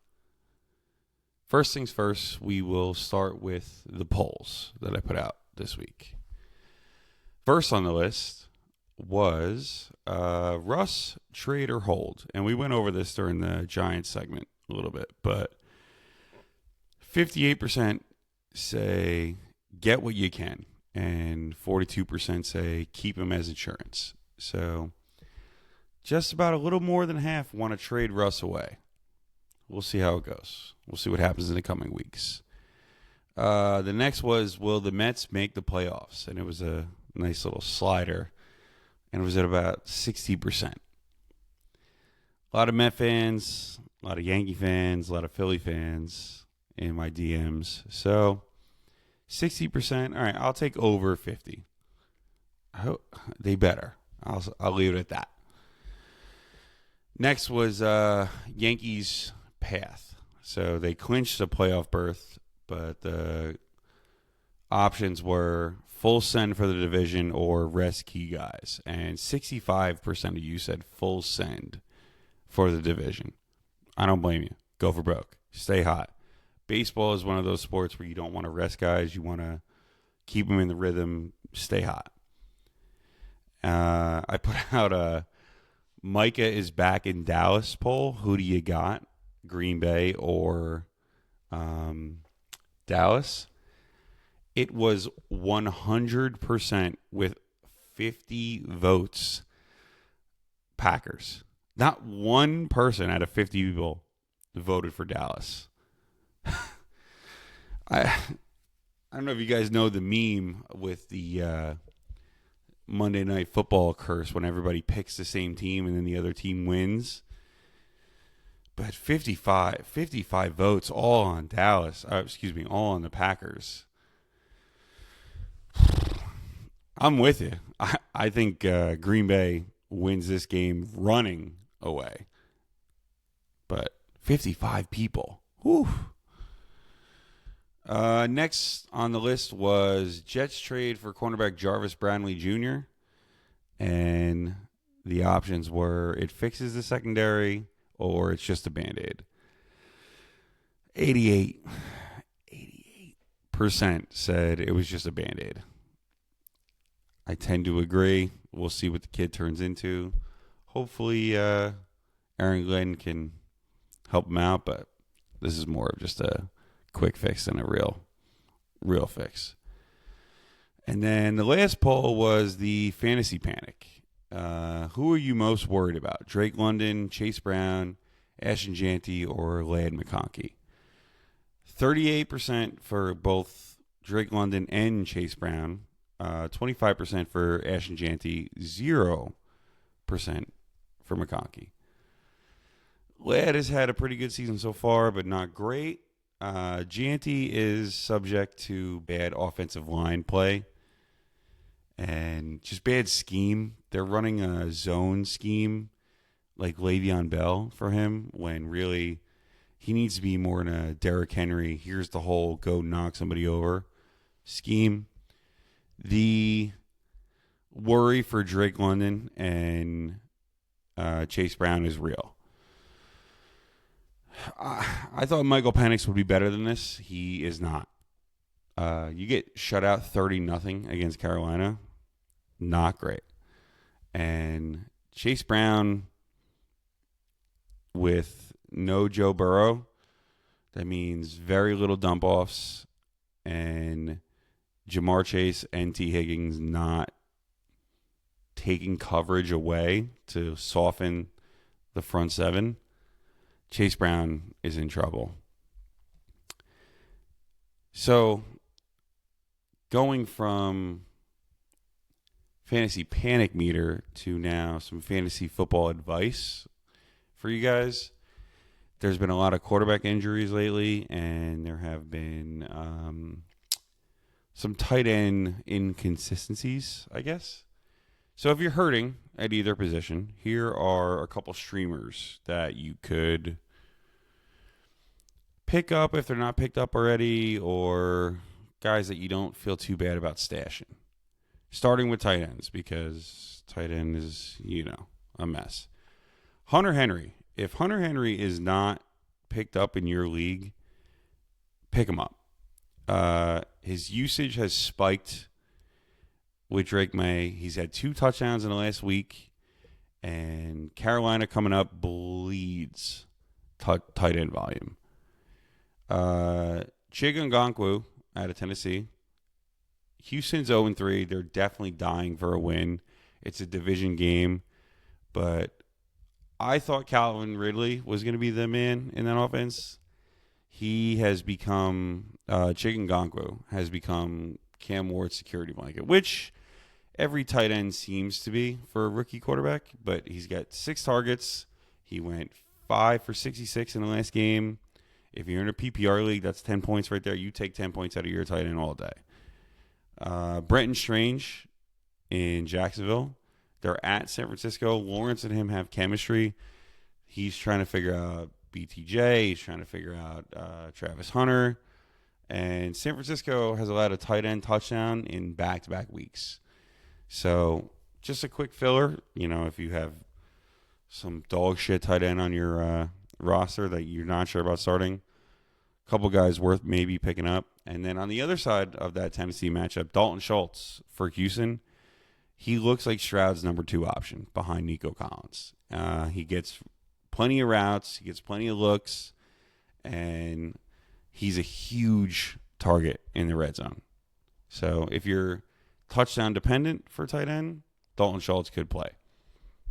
First things first, we will start with the polls that I put out this week. First on the list was Russ, trade or hold. And we went over this during the Giants segment a little bit, but 58% say get what you can, and 42% say keep him as insurance. So just about a little more than half want to trade Russ away. We'll see how it goes. We'll see what happens in the coming weeks. The next was, will the Mets make the playoffs? And it was a nice little slider. And it was at about 60%. A lot of Met fans, a lot of Yankee fans, a lot of Philly fans in my DMs. So 60%. All right, I'll take over 50. I hope they better. I'll leave it at that. Next was Yankees' path. So they clinched a playoff berth, but the options were full send for the division or rest key guys. And 65% of you said full send for the division. I don't blame you. Go for broke. Stay hot. Baseball is one of those sports where you don't want to rest guys. You want to keep them in the rhythm. Stay hot. I put out a Micah is back in Dallas poll. Who do you got? Green Bay or Dallas? It was 100% with 50 votes. Packers. Not one person out of 50 people voted for Dallas. I don't know if you guys know the meme with the Monday Night Football curse when everybody picks the same team and then the other team wins. But 55 votes all on Dallas. All on the Packers. I'm with you. I think Green Bay wins this game running away. But 55 people. Whew. Next on the list was Jets trade for cornerback Jarvis Brownlee Jr. And the options were it fixes the secondary or it's just a Band-Aid. 88% said it was just a Band-Aid. I tend to agree. We'll see what the kid turns into. Hopefully Aaron Glenn can help him out, but this is more of just a quick fix than a real fix. And then the last poll was the fantasy panic. Who are you most worried about? Drake London, Chase Brown, Ashton Jeanty, or Ladd McConkey? 38% for both Drake London and Chase Brown. 25% for Ashton Jeanty. 0% for McConkey. Ladd has had a pretty good season so far, but not great. Jeanty is subject to bad offensive line play and just bad scheme. They're running a zone scheme like Le'Veon Bell for him when really he needs to be more in a Derrick Henry, here's the hole, go knock somebody over scheme. The worry for Drake London and Chase Brown is real. I thought Michael Penix would be better than this. He is not. You get shut out 30-0 against Carolina. Not great. And Chase Brown with no Joe Burrow, that means very little dump-offs and Jamar Chase and T. Higgins not taking coverage away to soften the front seven. Chase Brown is in trouble. So, going from fantasy panic meter to now some fantasy football advice for you guys. There's been a lot of quarterback injuries lately, and there have been some tight end inconsistencies, I guess. So if you're hurting at either position, here are a couple streamers that you could pick up if they're not picked up already, or guys that you don't feel too bad about stashing. Starting with tight ends, because tight end is, a mess. Hunter Henry. If Hunter Henry is not picked up in your league, pick him up. His usage has spiked with Drake May. He's had 2 touchdowns in the last week, and Carolina coming up bleeds tight end volume. Chigungankwu out of Tennessee. Houston's 0-3. They're definitely dying for a win. It's a division game, but I thought Calvin Ridley was going to be the man in that offense. He has become, Chigungankwu has become Cam Ward's security blanket, which every tight end seems to be for a rookie quarterback, but he's got 6 targets. He went 5 for 66 in the last game. If you're in a PPR league, that's 10 points right there. You take 10 points out of your tight end all day. Brenton Strange in Jacksonville. They're at San Francisco. Lawrence and him have chemistry. He's trying to figure out BTJ. He's trying to figure out Travis Hunter. And San Francisco has allowed a tight end touchdown in back-to-back weeks. So just a quick filler. If you have some dog shit tight end on your roster that you're not sure about starting, a couple guys worth maybe picking up. And then on the other side of that Tennessee matchup, Dalton Schultz for Houston. He looks like Stroud's number 2 option behind Nico Collins. He gets plenty of routes. He gets plenty of looks. And he's a huge target in the red zone. So if you're touchdown dependent for tight end, Dalton Schultz could play.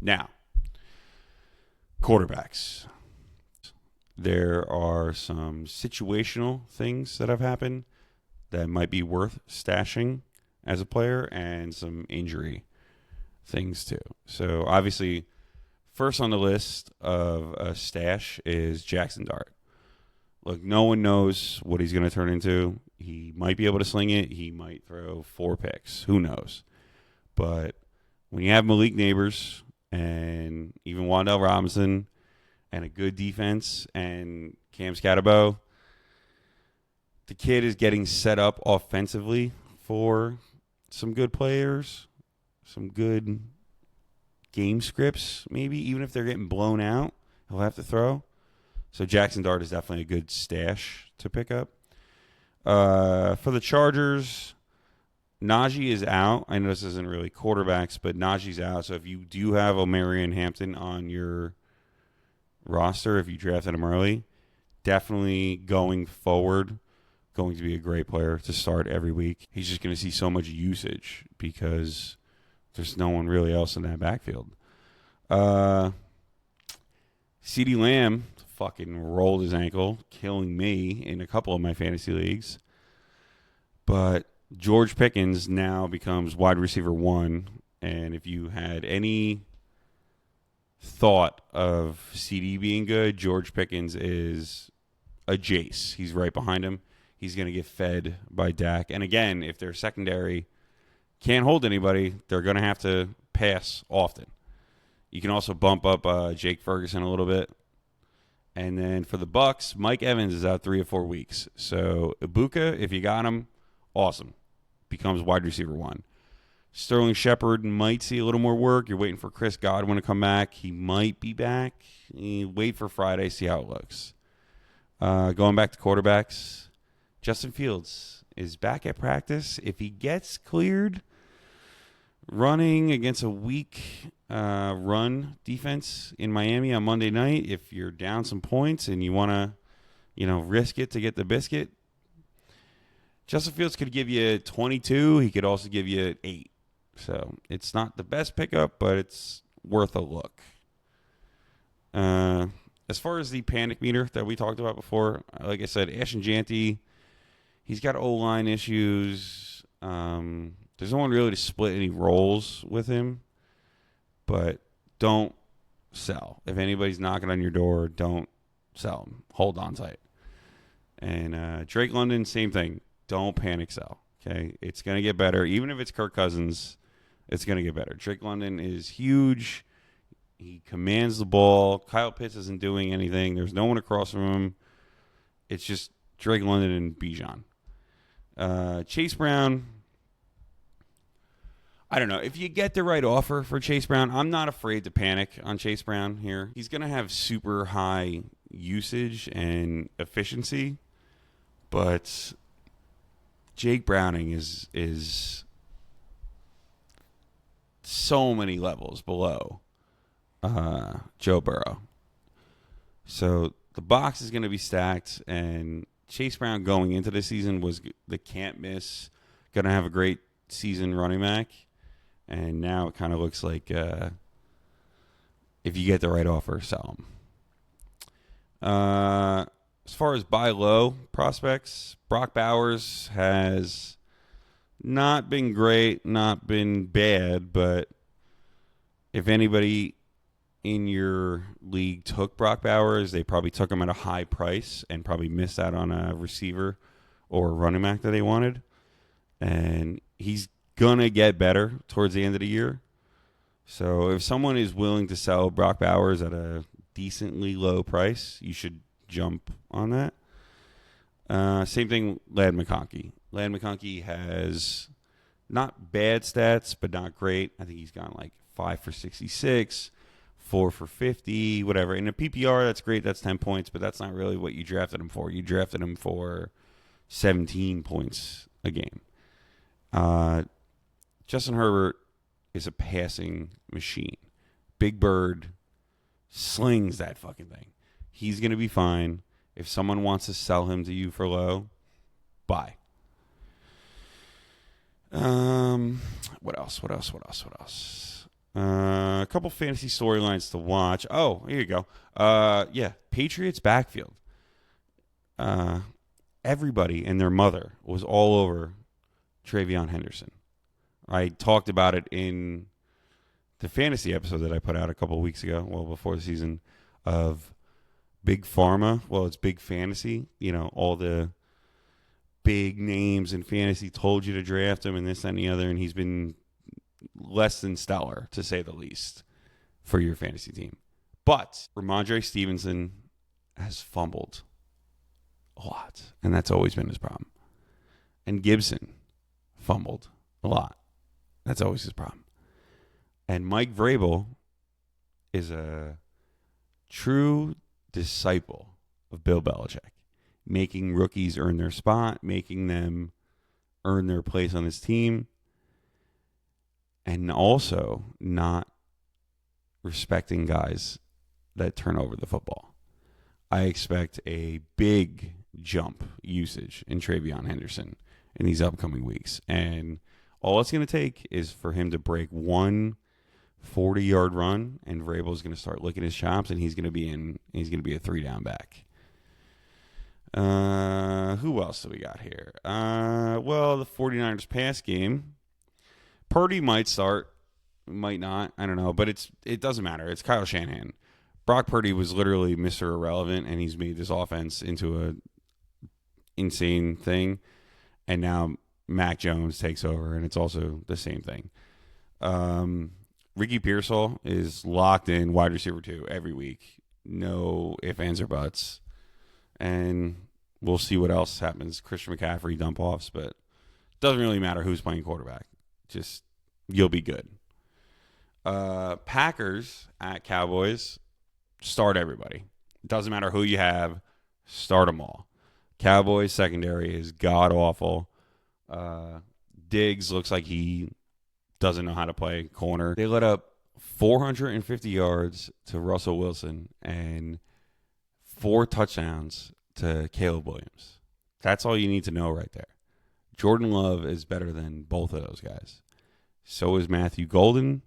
Now, quarterbacks. There are some situational things that have happened that might be worth stashing as a player, and some injury things too. So obviously, first on the list of a stash is Jackson Dart. Look, no one knows what he's going to turn into. He might be able to sling it. He might throw 4 picks. Who knows? But when you have Malik Neighbors and even Wan'Dale Robinson and a good defense and Cam Scatterbo, the kid is getting set up offensively for some good players, some good game scripts, maybe. Even if they're getting blown out, he'll have to throw. So Jackson Dart is definitely a good stash to pick up. For the Chargers, Najee is out. I know this isn't really quarterbacks, but Najee's out. So if you do have Omarion Hampton on your roster, if you drafted him early, definitely going forward, going to be a great player to start every week. He's just going to see so much usage because there's no one really else in that backfield. CeeDee Lamb fucking rolled his ankle, killing me in a couple of my fantasy leagues. But George Pickens now becomes wide receiver 1. And if you had any thought of CD being good, George Pickens is a Jace. He's right behind him. He's going to get fed by Dak. And again, if their secondary can't hold anybody, they're going to have to pass often. You can also bump up Jake Ferguson a little bit. And then for the Bucks, Mike Evans is out 3 or 4 weeks. So Ibuka, if you got him, awesome. Becomes wide receiver 1. Sterling Shepard might see a little more work. You're waiting for Chris Godwin to come back. He might be back. You wait for Friday, see how it looks. Going back to quarterbacks, Justin Fields is back at practice. If he gets cleared, running against a weak run defense in Miami on Monday night, if you're down some points and you want to, risk it to get the biscuit, Justin Fields could give you 22. He could also give you 8. So it's not the best pickup, but it's worth a look. As far as the panic meter that we talked about before, like I said, Ashton Janty, he's got O-line issues. There's no one really to split any roles with him, but don't sell. If anybody's knocking on your door, don't sell them. Hold on tight. And Drake London, same thing. Don't panic sell. Okay, it's going to get better. Even if it's Kirk Cousins, it's going to get better. Drake London is huge. He commands the ball. Kyle Pitts isn't doing anything. There's no one across from him. It's just Drake London and Bijan. Chase Brown, I don't know. If you get the right offer for Chase Brown, I'm not afraid to panic on Chase Brown here. He's going to have super high usage and efficiency, but Jake Browning is so many levels below Joe Burrow. So the box is going to be stacked, and Chase Brown going into the season was the can't miss, going to have a great season running back, and now it kind of looks like if you get the right offer, sell him. As far as buy low prospects, Brock Bowers has not been great, not been bad, but if anybody in your league took Brock Bowers, they probably took him at a high price and probably missed out on a receiver or a running back that they wanted. And he's going to get better towards the end of the year. So if someone is willing to sell Brock Bowers at a decently low price, you should jump on that. Same thing, Ladd McConkey. Ladd McConkey has not bad stats, but not great. I think he's gone like 5 for 66, 4 for 50, whatever. In a PPR, that's great. That's 10 points, but that's not really what you drafted him for. You drafted him for 17 points a game. Justin Herbert is a passing machine. Big Bird slings that fucking thing. He's going to be fine. If someone wants to sell him to you for low, buy. What else? A couple fantasy storylines to watch. Oh, here you go. Yeah, Patriots backfield. Everybody and their mother was all over Travion Henderson. I talked about it in the fantasy episode that I put out a couple of weeks ago, well, before the season, of Big Pharma. Well, it's Big Fantasy. You know, all the big names in fantasy told you to draft him and this and the other, and he's been less than stellar, to say the least, for your fantasy team. But Ramondre Stevenson has fumbled a lot, and that's always been his problem. And Gibson fumbled a lot. That's always his problem. And Mike Vrabel is a true disciple of Bill Belichick, making rookies earn their spot, making them earn their place on his team, and also not respecting guys that turn over the football. I expect a big jump usage in Travion Henderson in these upcoming weeks. And all it's going to take is for him to break one 40-yard run, and Vrabel's going to start licking his chops, and he's going to be a 3-down back. Who else do we got here? Well, the 49ers pass game. Purdy might start, might not. I don't know, but it doesn't matter. It's Kyle Shanahan. Brock Purdy was literally Mr. Irrelevant, and he's made this offense into a insane thing. And now Mac Jones takes over, and it's also the same thing. Ricky Pearsall is locked in wide receiver 2 every week. No ifs, ands, or buts. And we'll see what else happens. Christian McCaffrey dump offs, but it doesn't really matter who's playing quarterback. Just you'll be good. Packers at Cowboys. Start everybody. Doesn't matter who you have. Start them all. Cowboys secondary is god awful. Diggs looks like he doesn't know how to play corner. They let up 450 yards to Russell Wilson and 4 touchdowns to Caleb Williams. That's all you need to know right there. Jordan Love is better than both of those guys. So is Matthew Golden.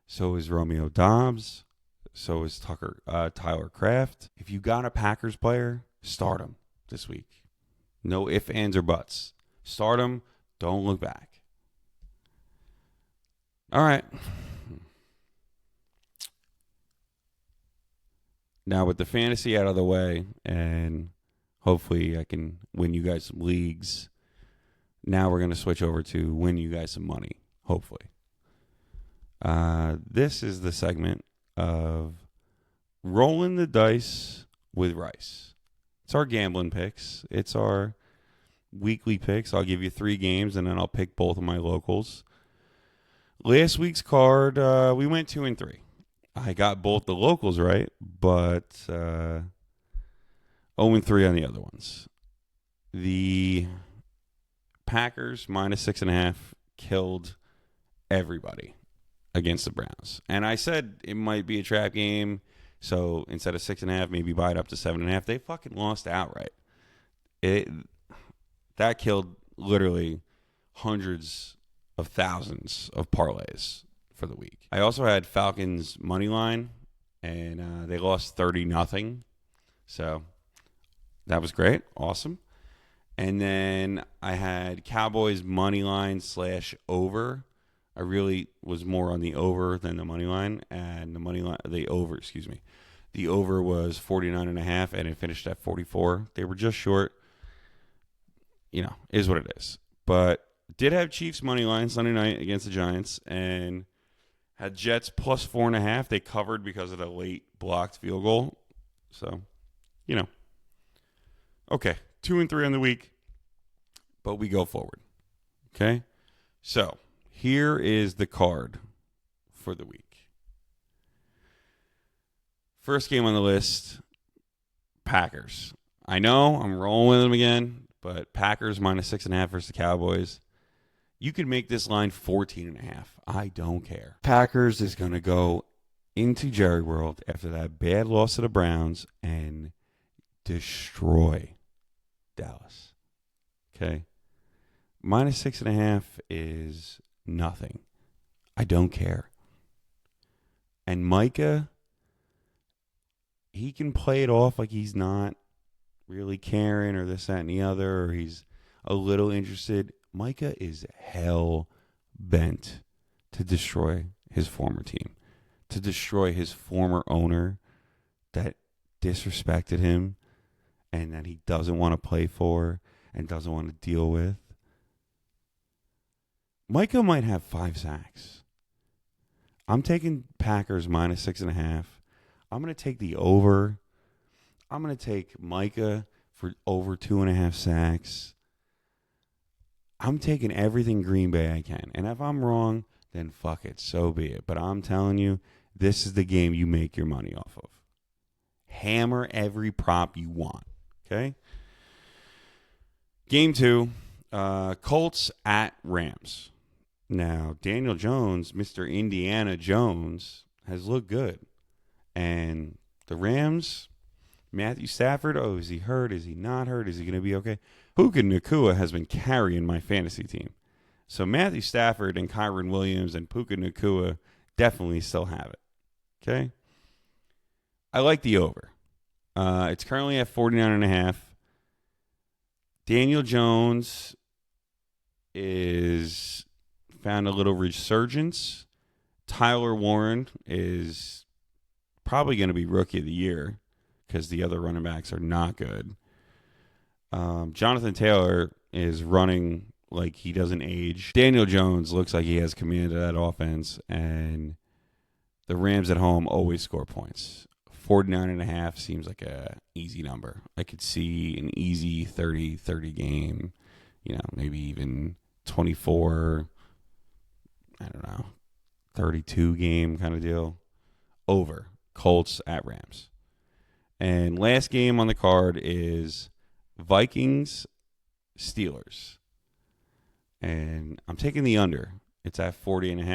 So is Romeo Doubs. So is Tyler Kraft. If you got a Packers player, start him this week. No ifs, ands, or buts. Start him. Don't look back. All right. Now with the fantasy out of the way, and hopefully I can win you guys some leagues, now we're going to switch over to win you guys some money, hopefully. This is the segment of rolling the dice with Rice. It's our gambling picks. It's our weekly picks. I'll give you 3 games, and then I'll pick both of my locals. Last week's card, we went 2 and 3. I got both the locals right, but 0 and 3 on the other ones. The Packers minus 6.5 killed everybody against the Browns. And I said it might be a trap game, so instead of 6.5, maybe buy it up to 7.5. They fucking lost outright. That killed literally hundreds of thousands of parlays for the week. I also had Falcons money line, and they lost 30-0. So that was great. Awesome. And then I had Cowboys money line / over. I really was more on the over than the money line, and the over was 49.5, and it finished at 44. They were just short. You know, is what it is. But did have Chiefs money line Sunday night against the Giants, and had Jets plus 4.5. They covered because of the late blocked field goal. So, you know. Okay, 2 and 3 on the week, but we go forward. Okay? So, here is the card for the week. First game on the list, Packers. I know I'm rolling with them again, but Packers -6.5 versus the Cowboys. You could make this line 14.5. I don't care. Packers is going to go into Jerry World after that bad loss to the Browns and destroy Dallas. Okay? -6.5 is nothing. I don't care. And Micah, he can play it off like he's not really caring or this, that, and the other, or he's a little interested. Micah is hell bent to destroy his former team, to destroy his former owner that disrespected him and that he doesn't want to play for and doesn't want to deal with. Micah might have 5 sacks. I'm taking Packers -6.5. I'm going to take the over. I'm going to take Micah for over 2.5 sacks. I'm taking everything Green Bay I can. And if I'm wrong, then fuck it. So be it. But I'm telling you, this is the game you make your money off of. Hammer every prop you want. Okay? Game 2, Colts at Rams. Now, Daniel Jones, Mr. Indiana Jones, has looked good. And the Rams, Matthew Stafford, is he hurt? Is he not hurt? Is he going to be okay? Puka Nacua has been carrying my fantasy team. So Matthew Stafford and Kyron Williams and Puka Nacua definitely still have it. Okay? I like the over. It's currently at 49.5. Daniel Jones is found a little resurgence. Tyler Warren is probably going to be rookie of the year because the other running backs are not good. Jonathan Taylor is running like he doesn't age. Daniel Jones looks like he has command of that offense, and the Rams at home always score points. 49.5 seems like a easy number. I could see an easy 30-30 game, maybe even 24, 32 game kind of deal. Over. Colts at Rams. And last game on the card is Vikings Steelers. And I'm taking the under. It's at 40.5.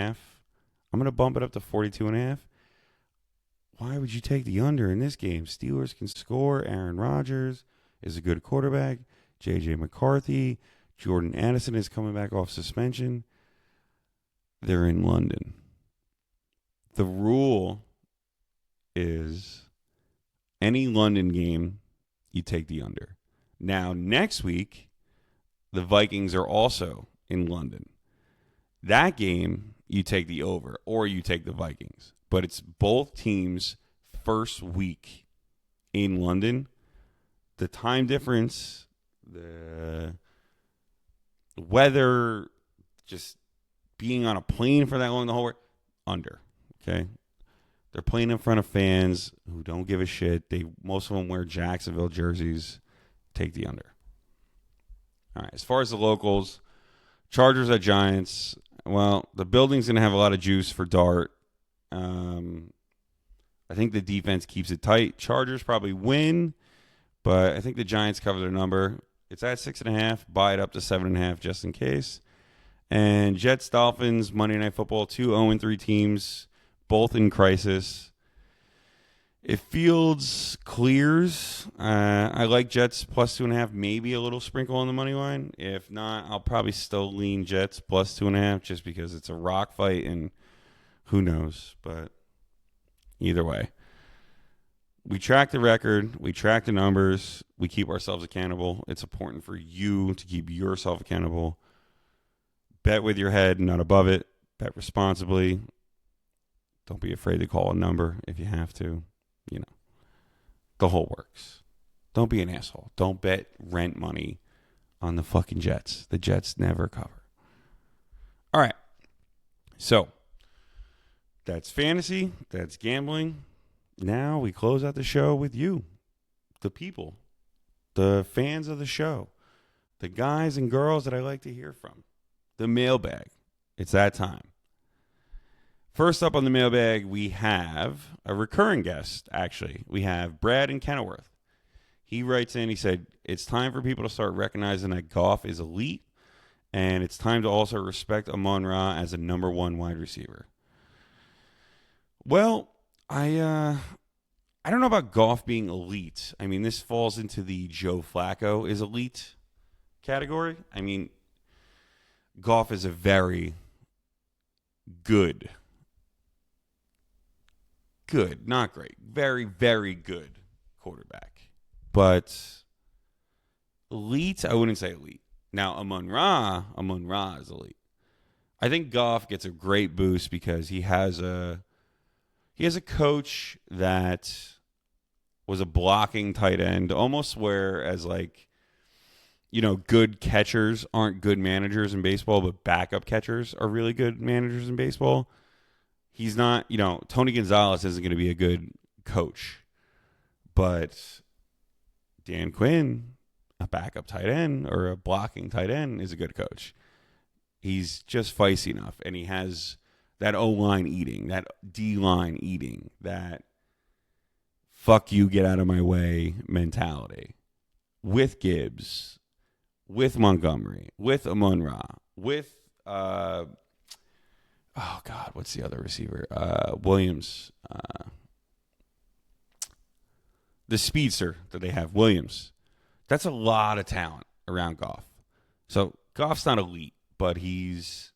I'm going to bump it up to 42.5. Why would you take the under in this game? Steelers can score. Aaron Rodgers is a good quarterback. J.J. McCarthy. Jordan Addison is coming back off suspension. They're in London. The rule is any London game, you take the under. Now, next week, the Vikings are also in London. That game, you take the over or you take the Vikings. But it's both teams' first week in London. The time difference, the weather, just being on a plane for that long, the whole work, under. Okay? They're playing in front of fans who don't give a shit. Most of them wear Jacksonville jerseys. Take the under. All right. As far as the locals, Chargers at Giants. Well, the building's going to have a lot of juice for Dart. I think the defense keeps it tight. Chargers probably win, but I think the Giants cover their number. It's at 6.5. Buy it up to 7.5 just in case. And Jets, Dolphins, Monday Night Football, 2 0-3 teams, both in crisis. If Fields clears, I like Jets plus 2.5, maybe a little sprinkle on the money line. If not, I'll probably still lean Jets plus 2.5 just because it's a rock fight and who knows. But either way, we track the record, we track the numbers, we keep ourselves accountable. It's important for you to keep yourself accountable. Bet with your head, not above it. Bet responsibly. Don't be afraid to call a number if you have to. The whole works. Don't be an asshole. Don't bet rent money on the fucking Jets. The Jets never cover. All right. So, that's fantasy. That's gambling. Now we close out the show with you, the people, the fans of the show, the guys and girls that I like to hear from. The mailbag. It's that time. First up on the mailbag, we have a recurring guest, actually. We have Brad in Kenilworth. He writes in, he said, it's time for people to start recognizing that Goff is elite, and it's time to also respect Amon-Ra as a number one wide receiver. Well, I don't know about Goff being elite. I mean, this falls into the Joe Flacco is elite category. I mean, Goff is a very good, not great, very, very good quarterback. But elite, I wouldn't say elite. Now, Amon-Ra is elite. I think Goff gets a great boost because he has a coach that was a blocking tight end, almost whereas good catchers aren't good managers in baseball, but backup catchers are really good managers in baseball. He's not, Tony Gonzalez isn't going to be a good coach, but Dan Quinn, a backup tight end or a blocking tight end, is a good coach. He's just feisty enough, and he has that O-line eating, that D-line eating, that fuck you, get out of my way mentality. With Gibbs, with Montgomery, with Amon-Ra, with, what's the other receiver? Williams. The speedster that they have, Williams. That's a lot of talent around Goff. So Goff's not elite, but he's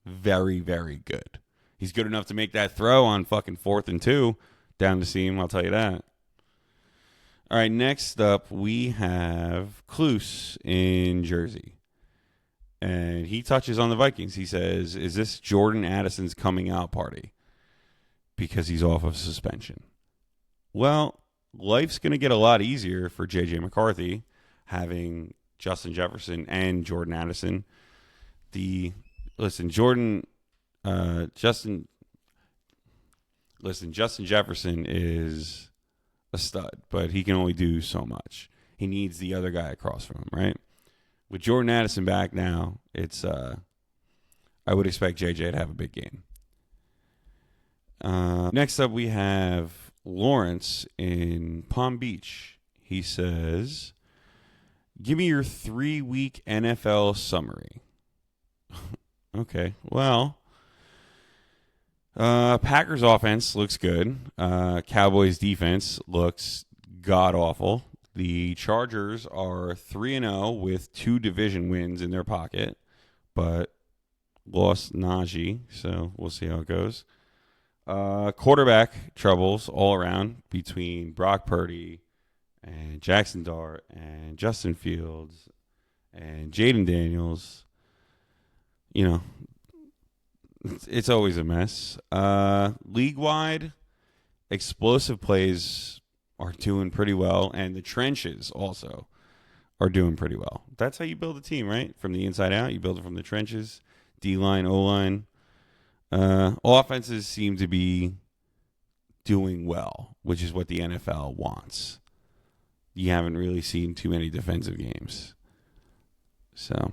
very, very good. He's good enough to make that throw on fucking 4th and 2 down the seam, I'll tell you that. All right, next up we have Klus in Jersey. And he touches on the Vikings. He says, is this Jordan Addison's coming out party? Because he's off of suspension. Well, life's going to get a lot easier for J.J. McCarthy having Justin Jefferson and Jordan Addison. Justin Jefferson is a stud, but he can only do so much. He needs the other guy across from him, right? With Jordan Addison back now, it's I would expect JJ to have a big game. Next up, we have Lawrence in Palm Beach. He says, give me your 3-week NFL summary. Okay, well, Packers offense looks good. Cowboys defense looks god-awful. The Chargers are 3-0 with 2 division wins in their pocket, but lost Najee, so we'll see how it goes. Quarterback troubles all around between Brock Purdy and Jackson Dart and Justin Fields and Jaden Daniels. It's always a mess. League-wide, explosive plays are doing pretty well, and the trenches also are doing pretty well. That's how you build a team, right? From the inside out, you build it from the trenches, D-line, O-line. Offenses seem to be doing well, which is what the NFL wants. You haven't really seen too many defensive games. So,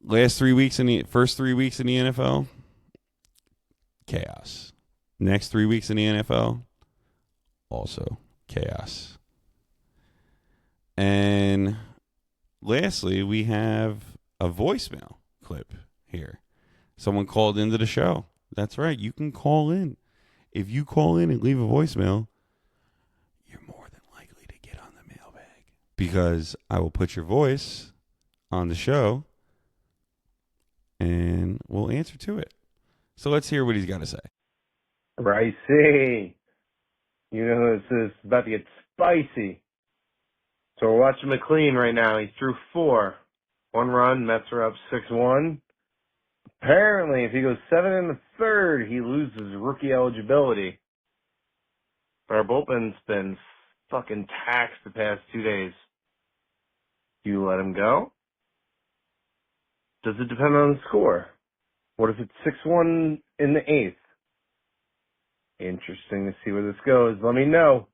first 3 weeks in the NFL, chaos. Next 3 weeks in the NFL, also chaos. And lastly, we have a voicemail clip here. Someone called into the show. That's right. You can call in. If you call in and leave a voicemail, you're more than likely to get on the mailbag. Because I will put your voice on the show and we'll answer to it. So let's hear what he's got to say. Ricey. This is about to get spicy. So we're watching McLean right now. He threw 4. 1 run, Mets are up 6-1. Apparently, if he goes 7 in the third, he loses rookie eligibility. But our bullpen's been fucking taxed the past 2 days. Do you let him go? Does it depend on the score? What if it's 6-1 in the 8th? Interesting to see where this goes. Let me know.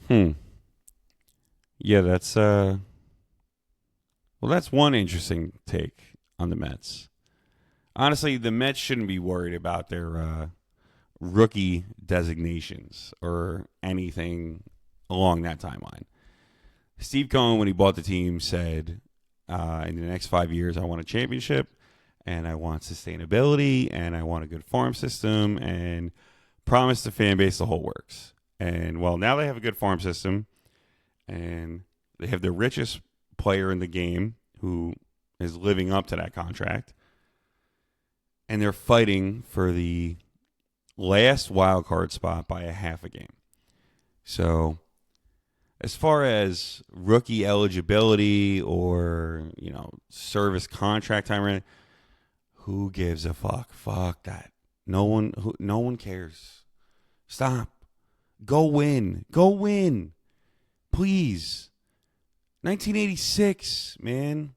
Yeah, that's that's one interesting take on the Mets. honestly, the Mets shouldn't be worried about their rookie designations or anything along that timeline. Steve Cohen, when he bought the team, said, in the next 5 years, I want a championship, and I want sustainability, and I want a good farm system, and promised the fan base the whole works. And, well, now they have a good farm system, and they have the richest player in the game who is living up to that contract, and they're fighting for the last wild card spot by a half a game. So as far as rookie eligibility or, service contract time, who gives a fuck? Fuck that. No one cares. Stop. Go win. Go win. Please. 1986, man.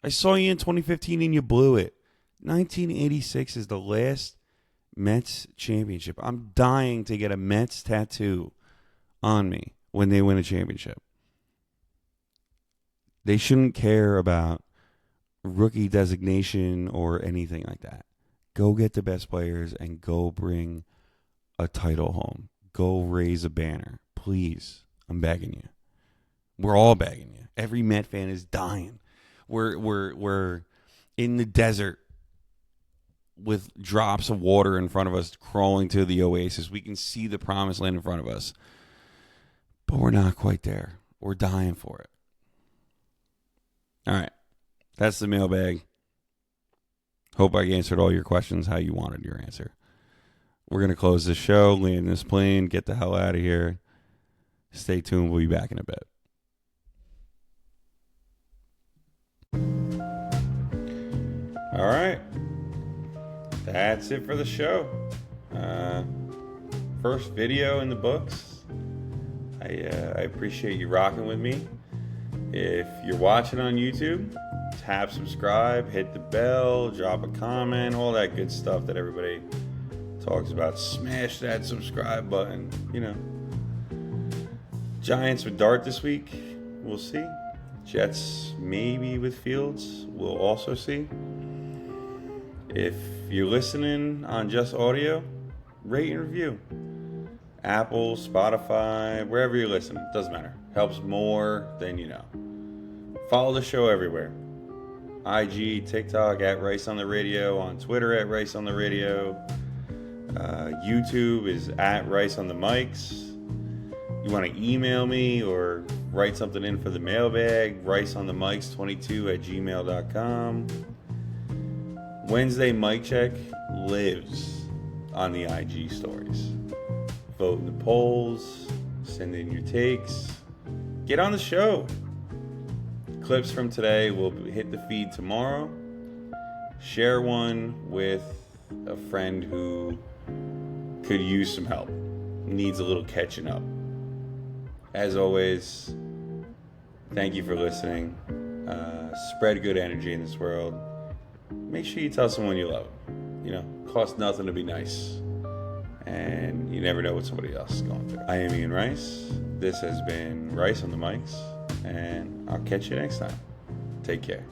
I saw you in 2015 and you blew it. 1986 is the last Mets championship. I'm dying to get a Mets tattoo on me when they win a championship. They shouldn't care about rookie designation or anything like that. Go get the best players and go bring a title home. Go raise a banner. Please. I'm begging you. We're all begging you. Every Met fan is dying. We're in the desert with drops of water in front of us crawling to the oasis. We can see the promised land in front of us. But we're not quite there. We're dying for it. All right. That's the mailbag. Hope I answered all your questions how you wanted your answer. We're going to close this show, land this plane, get the hell out of here. Stay tuned. We'll be back in a bit. All right. That's it for the show. First video in the books. I appreciate you rocking with me. If you're watching on YouTube, tap subscribe, hit the bell, drop a comment, all that good stuff that everybody talks about. Smash that subscribe button. Giants with Dart this week. We'll see. Jets maybe with Fields. We'll also see. If you're listening on just audio, rate and review. Apple, Spotify, wherever you're listening. Doesn't matter. Helps more than you know. Follow the show everywhere. IG, TikTok, at Rice on the Radio. On Twitter, at Rice on the Radio. YouTube is at Rice on the Mics. You want to email me or write something in for the mailbag, riceonthemics22@gmail.com. Wednesday Mic Check lives on the IG stories. Vote in the polls, send in your takes, get on the show. Clips from today will hit the feed tomorrow. Share one with a friend who could use some help, needs a little catching up. As always, thank you for listening. Spread good energy in this world. Make sure you tell someone you love them. Costs nothing to be nice. And you never know what somebody else is going through. I am Ian Rice. This has been Rice on the Mics. And I'll catch you next time. Take care.